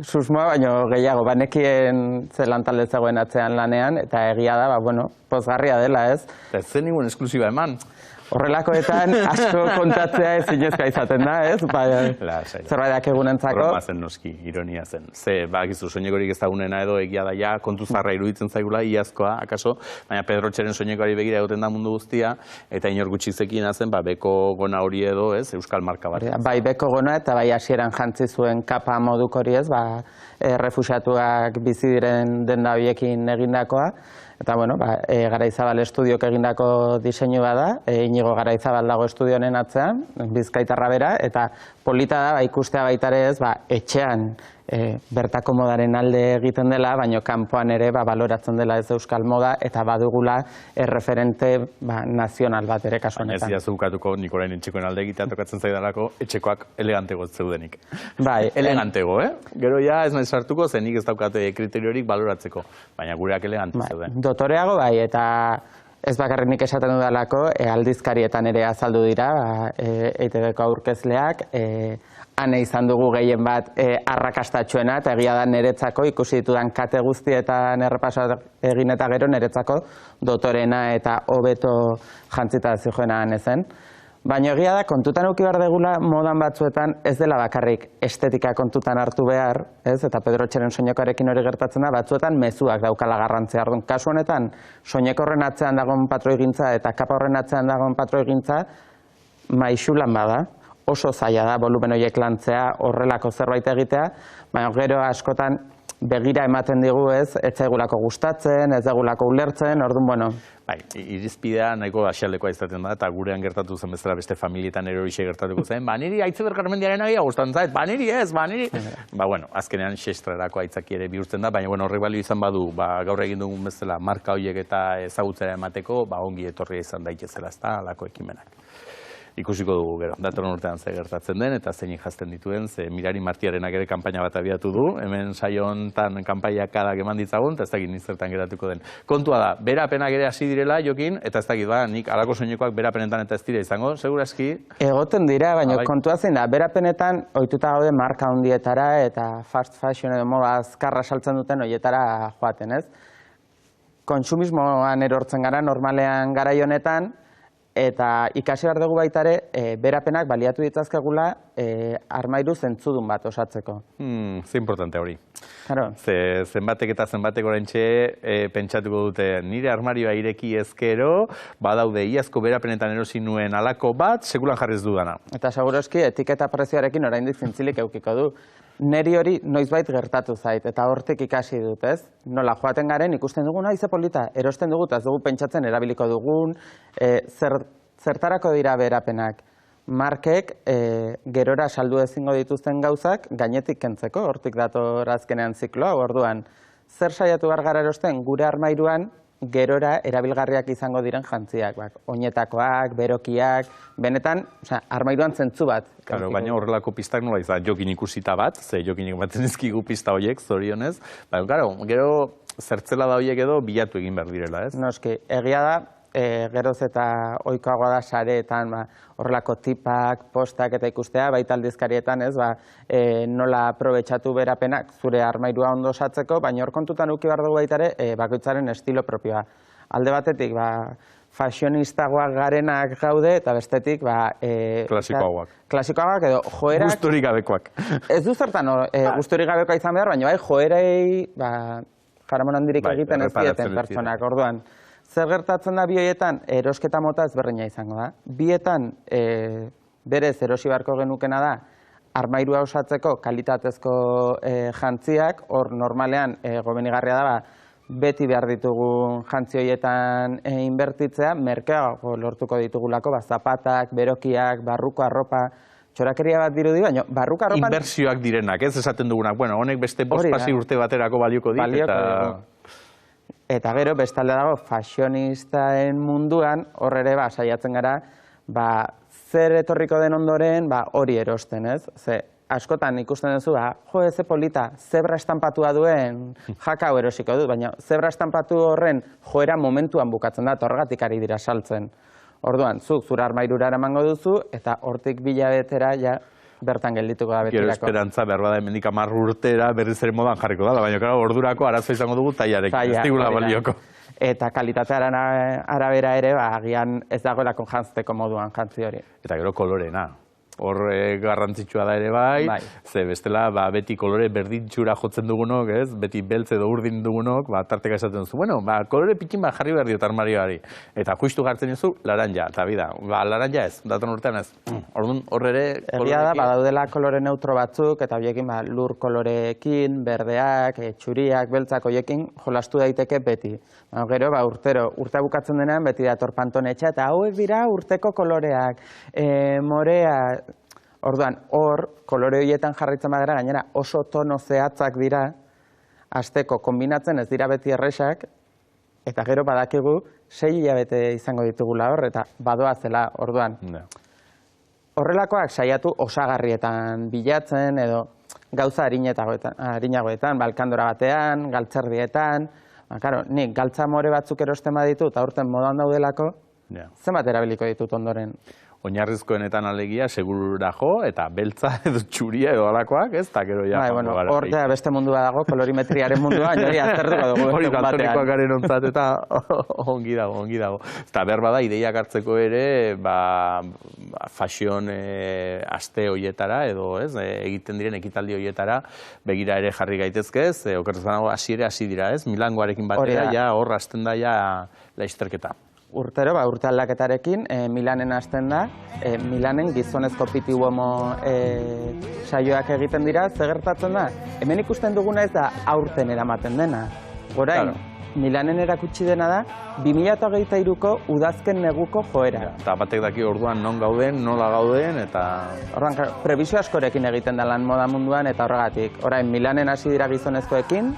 Speaker 12: susmoa, baina gehiago, banekien zelan talde zegoen atzean lanean, eta egia da, pozgarria dela, ez?
Speaker 1: Ez zen ningun esklusiba eman.
Speaker 12: Horrelakoetan asko kontatzea ezinezkoa izaten da, ez? Zerbaitak egunentzako.
Speaker 1: Broma zen noski, ironia zen. Gizu, soinekorik ez dagunena edo egia daia, kontu zarra iruditzen zaigula, iazkoa, akaso, baina Pedrotxeren soinekoari begira egoten da mundu guztia, eta inor gutxi zekien zen, beko gona hori edo, ez, Euskal marka bat.
Speaker 12: Bai, beko gona eta bai hasieran jantzi zuen kapa moduk hori, ez, refuxiatuak bizi diren denda horiekin egindakoa. Eta, Garaizabal estudiok egindako diseinu bada, Inigo Garaizabal dago estudio honen atzean, Bizkaitarra bera, eta polita da, ikustea baita ere ez, etxean bertako modaren alde egiten dela, baina kanpoan ere baloratzen dela ez Euskal moda, eta badugula erreferente nazional bat ere kasu honetan.
Speaker 1: Ez diazu bukatuko nik orain etxekoen alde egitea tokatzen zaidalako, etxekoak elegantego zeudenik.
Speaker 12: Bai,
Speaker 1: elegantego, Gero ja ez nahi sartuko, zenik ez daukate kriteriorik baloratzeko, baina gureak elegante zeuden.
Speaker 12: Dotoreago bai, eta ez bakarrik nik esaten dudalako, aldizkarietan ere azaldu dira, EITB-ko aurkezleak, ane izan dugu gehien bat arrakastatxoena, eta egia da niretzako ikusi ditudan kate guztietan errepasoak egin eta gero niretzako dotorena eta hobeto jantzita zioena ezen. Baina egia da, kontutan eduki behar degula modan batzuetan ez dela bakarrik estetika kontutan hartu behar, eta Pedrotxeren soinekoarekin hori gertatzen da, batzuetan mezuak daukala garrantzia. Kasu honetan, soineko horren atzean dagoen patroigintza eta kapa horren atzean dagoen patroigintza maisulan bada. Oso zaila da, volumen horiek lantzea, horrelako zerbait egitea, baina gero askotan begira ematen digu ez zaigulako gustatzen, ez dagulako ulertzen, orduan,
Speaker 1: Bai, irizpidea nahiko asialdekoa izaten da, eta gurean gertatu zen bezala beste familietan ere horixe gertatuko zen, niri Aitziber Garmendiaren agia gustatzen zait, niri ez, niri... Azkenean xestrerako aitzaki ere bihurtzen da, baina horrek balio izan badu, gaur egin dugun bezala marka horiek eta ezagutzera emateko, ongi etorria izan daitezela ez da, alako ekimenak. Ikusiko dugu gero, datorren urtean ze gertatzen den, eta zeinik jazten dituen, ze Mirari Martiarenak ere kanpaina bat abiatu du, hemen saio hontan kanpaiakadak eman ditzagun, eta ez dakit nizertan geratuko den. Kontua da, berapenak ere hasi direla, Jokin, eta ez dakit, nik alako soinekoak berapenetan eta ez dira izango, segurazki?
Speaker 12: Egoten dira, baina kontua zein da, berapenetan ohituta gaude marka handietara eta fast fashion edo moda azkarra saltzen duten horietara joaten, ez? Kontsumismoan erortzen gara, normalean garai honetan, eta ikasi behar dugu baita ere, berapenak baliatu ditzazkegula armairu zentzudun bat osatzeko.
Speaker 1: Ze importante hori.
Speaker 12: Claro.
Speaker 1: Zenbatek eta zenbatek oraintxe pentsatuko dute, nire armarioa ireki ezkero, badaude iazko berapenetan erosi nuen alako bat, sekulan jarriz dudana.
Speaker 12: Eta seguroski etiketa prezioarekin oraindik zintzilik eukiko du. Neri hori noizbait gertatu zait, eta hortik ikasi dut, ez? Nola joaten garen ikusten dugun, ze polita, erosten dugu, eta ez dugu pentsatzen erabiliko dugun, zertarako dira berapenak. Markek gerora saldu ezingo dituzten gauzak gainetik kentzeko, hortik dator azkenean zikloa, orduan. Zer saiatu behar gara erosten gure armairuan gerora erabilgarriak izango diren jantziak, oinetakoak, berokiak, benetan, armairuan zentzu bat.
Speaker 1: Baina horrelako pistak nola izan, Jokin ikusita bat, ze Jokin ematen ezkigu pista horiek, zorionez, gero zertzela da horiek edo bilatu egin behar direla, ez?
Speaker 12: Noski, egia da, geroz eta ohikoagoa da sareetan horrelako tipak, postak eta ikustea, baita aldizkarietan, ez, nola aprobetxatu berapenak zure armairua ondo osatzeko, baina hor kontutan eduki behar dugu baita ere bakoitzaren estilo propioa. Alde batetik, fashionistagoak garenak gaude, eta bestetik,
Speaker 1: klasikoagoak.
Speaker 12: Klasikoagoak edo joerak...
Speaker 1: Gusturik gabekoak.
Speaker 12: Ez du zertan gusturik gabekoa izan behar, baina joerei jaramon handirik egiten ez dieten pertsonak, orduan. Zer gertatzen da bioietan, erosketa mota ezberdina izango da. Bietan berez erosi beharko genukena da, armairua osatzeko kalitatezko jantziak, hor normalean gomenigarria da, beti behar ditugu jantzi horietan inbertitzea, merkeago lortuko ditugulako, zapatak, berokiak, barruko arropa, txorakeria bat dirudi, baina barruko arropan...
Speaker 1: Inbertsioak direnak, ez esaten dugunak, honek beste bospasi urte baterako balioko dit, eta...
Speaker 12: Eta gero, bestalde dago, fashionistain munduan, hor ere, saiatzen gara, zer etorriko den ondoren, hori erosten, ez? Ze, askotan ikusten duzu, jo, ze polita, zebra estampatua duen jakau erosiko dut, baina zebra estampatu horren joera momentuan bukatzen da, horregatik ari dira saltzen. Orduan, zuk zure armairura eramango duzu, eta hortik bilabetera ja bertan geldituko da betirako.
Speaker 1: Gero esperantza behar bada hemendik 10 urtera berriz ere modan jarriko da, baina claro, ordurako arazo izango dugu tailarekin, ez digula balioko.
Speaker 12: Eta kalitatearen arabera ere, agian ez dagoelako jantzteko moduan jantzi hori.
Speaker 1: Eta gero kolorena. Hor garrantzitsua da ere bai, ze bestela beti kolore berdintxura jotzen dugunok, ez? Beti beltz edo urdin dugunok, tarteka esaten duzu, bueno, kolore pikin jarri behar diot armarioari. Eta justu gartzen duzu, laranja, eta bida, laranja ez, datorn urtean ez. Orduan, hor ere...
Speaker 12: Egia da, badaudela kolore neutro batzuk, eta horiekin lur koloreekin, berdeak, txuriak, beltzak horiekin jolastu daiteke beti. Gero, urtea bukatzen denean, beti dator pantonetxa, eta hauek dira urteko koloreak, morea... Orduan, hor, kolore horietan jarraitzen badera, gainera oso tono zehatzak dira, hasteko kombinatzen ez dira beti erresak, eta gero badakigu 6 hilabete izango ditugula hor, eta badoazela, orduan. Horrelakoak saiatu osagarrietan bilatzen, edo gauza harinagoetan, balkandora batean, galtzerdietan, nik galtza more batzuk erosten baditu, eta urten modan daudelako, zenbat erabiliko ditut ondoren?
Speaker 1: Oinarrizkoenetan alegia, segurura jo, eta beltza edo txuria edo alakoak, ez? Eta gero ja...
Speaker 12: Hor beste mundua dago, kolorimetriaren mundua, hori aztertuko dugu.
Speaker 1: Hori daltonikoak garen ontzat, eta ongi dago. Eta behar bada, ideiak hartzeko ere, fashion aste hoietara, edo egiten diren ekitaldi hoietara, begira ere jarri gaitezkez, okertzen dago, hasi dira, ez? Milangoarekin batera, ja hor hasten da ja laizterketa.
Speaker 12: Urtero, urte aldaketarekin, Milanen hasten da, Milanen gizonezko piti uomo saioak egiten dira, gertatzen da, hemen ikusten duguna ez da aurten eramaten dena. Orain, Milanen erakutsi dena da, 2023ko udazken neguko joera.
Speaker 1: Eta batek daki orduan non gauden, nola gauden, eta...
Speaker 12: Orduan, prebizio askorekin egiten da lan moda munduan, eta horregatik. Orain, Milanen hasi dira gizonezkoekin,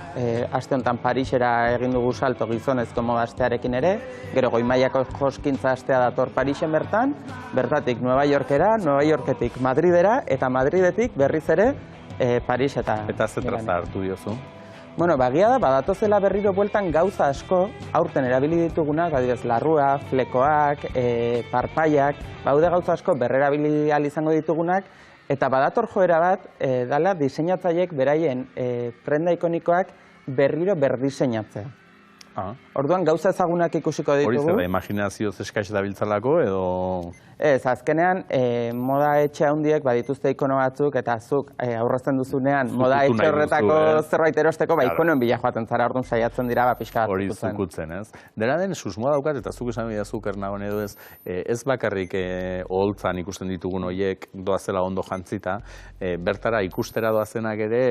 Speaker 12: aste honetan Parisera egin dugu salto gizonezko moda astearekin ere, gero Goi-mailako joskintza astea dator Parisen bertatik Nueva Yorkera, Nueva Yorketik Madridera, eta Madridetik berriz ere Paris eta...
Speaker 1: Eta zetraza hartu diozu?
Speaker 12: Bueno, bagia da, badatozela berriro bueltan gauza asko, aurten erabili ditugunak, badidez, larrua, flekoak, parpaiak, baude gauza asko berrerabili izango ditugunak, eta badator joera bat, dala diseinatzaileek beraien prenda ikonikoak berriro berdiseinatzea. Orduan, gauza ezagunak ikusiko ditugu.
Speaker 1: Hori zer da, imaginazioz eskaix dabiltzalako edo...
Speaker 12: Ez, azkenean, moda etxe handiek badituzte ikono batzuk, eta zuk aurrezten duzunean, moda etxe horretako zerbait erosteko, ikonoen bila joaten zara, orduan saiatzen dira, pixka bat
Speaker 1: hori zukutzen, ez? Dena den, susmoa daukat, eta zuk esan bida zuker nagoen edo ez bakarrik oholtzan ikusten ditugun horiek doazela ondo jantzita, bertara ikustera doazenak ere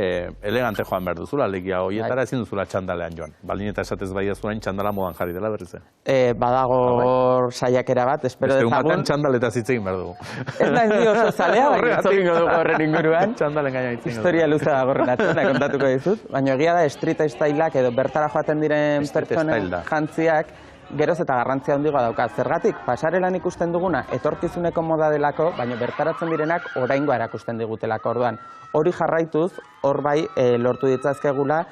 Speaker 1: elegante joan behar duzula, alegia horietara ezin duzula txandalean joan. Baldin eta esatez bai zuen txandala modan jarri dela berriz.
Speaker 12: Badago saiakera bat, espero dezagun.
Speaker 1: Eta zitzegin behar dugu.
Speaker 12: Ez da ez oso zalea, baina zokingo dugu horren inguruan.
Speaker 1: Txandalen gaina itzegin dugu.
Speaker 12: Historia luza da gorren atzena kontatuko dizut. Baina egia da street styleak edo bertara joaten diren pertsonen jantziak geroz eta garrantzia handigoa dauka. Zergatik, pasarelan ikusten duguna etorkizuneko moda delako, baina bertaratzen direnak oraingoa erakusten digutelako. Orduan, hori jarraituz, hor bai lortu ditzazkegula,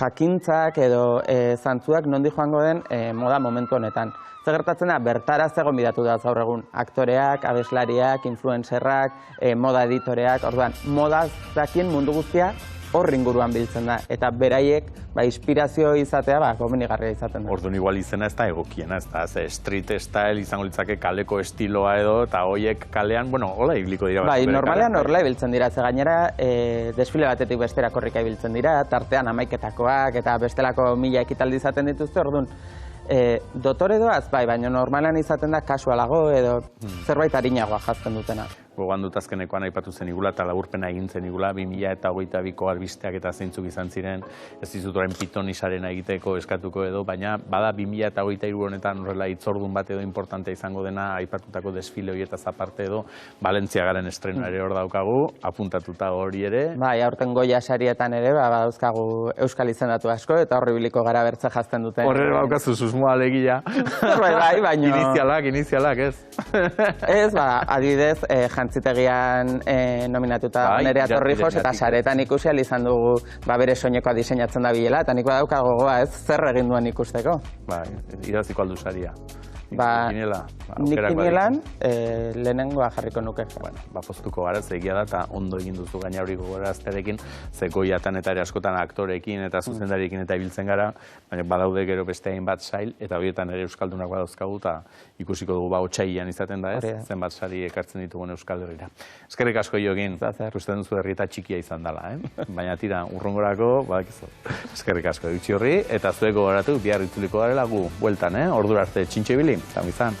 Speaker 12: jakintzak edo zantzuak nondi joango den moda momentu honetan. Zer gertatzen da, bertara zegoen bidatu da gaur egun. Aktoreak, abeslariak, influencerrak, moda editoreak, orduan, moda dakien mundu guztia hor inguruan biltzen da. Eta beraiek, inspirazio izatea, komenigarria izaten da.
Speaker 1: Orduan igual izena ez da egokiena, ez da, street style izango litzake kaleko estiloa edo, eta hoiek kalean, hola ibiliko dira.
Speaker 12: Normalean horrela ibiltzen dira, ze gainera desfile batetik bestera korrika ibiltzen dira, tartean hamaiketakoak eta bestelako 1000 ekitaldi izaten dituzte, orduan, dotore doaz, baina normalan izaten da kasualago edo zerbait arinagoa jazten dutena.
Speaker 1: Gogoan dut azkenekoan aipatu zen igula eta laburpena egin zen igula, 2022ko albisteak eta zeintzuk izan ziren, ez dizut orain pitonisarena egiteko eskatuko edo, baina bada 2023 honetan horrela hitzordun bat edo importante izango dena aipatutako desfile horietaz aparte edo, Balentziagaren estrena ere hor daukagu, apuntatuta hori ere.
Speaker 12: Aurten Goya sarietan ere, badauzkagu euskal izendatu asko eta horri biliko gara bertze jazten duten.
Speaker 1: Horre baukazu susmoa alegia.
Speaker 12: Baina...
Speaker 1: Inizialak, ez?
Speaker 12: Ez, adibidez, jantzitegian nominatuta Nerea Torrijos, eta saretan ikusi izan dugu bere soinekoa diseinatzen da bilela, eta nik badauka gogoa ez zer egin duen ikusteko.
Speaker 1: Bai, idaziko aldu saria.
Speaker 12: Nik kinielan lehenengoa jarriko nuke.
Speaker 1: Bueno, poztuko gara, egia da, eta ondo egin duzu gaina hori gogorazterekin, zegoiatan eta ere askotan aktorekin eta zuzendariekin eta ibiltzen gara, baina badaude gero beste hainbat sail, eta horietan ere euskaldunak badauzkagu, eta ikusiko dugu otsailean izaten da ez, zenbat sari ekartzen ditugun Euskal Herrira. Eskerrik asko Jogin, uste duzu herrieta txikia izan dela, baina tira, urrungorako, badakizu. Eskerrik asko, eutxi horri, eta zuek gogoratu, bihar itzuliko garela gu, bueltan, ordura arte txintxe ibili. Izan.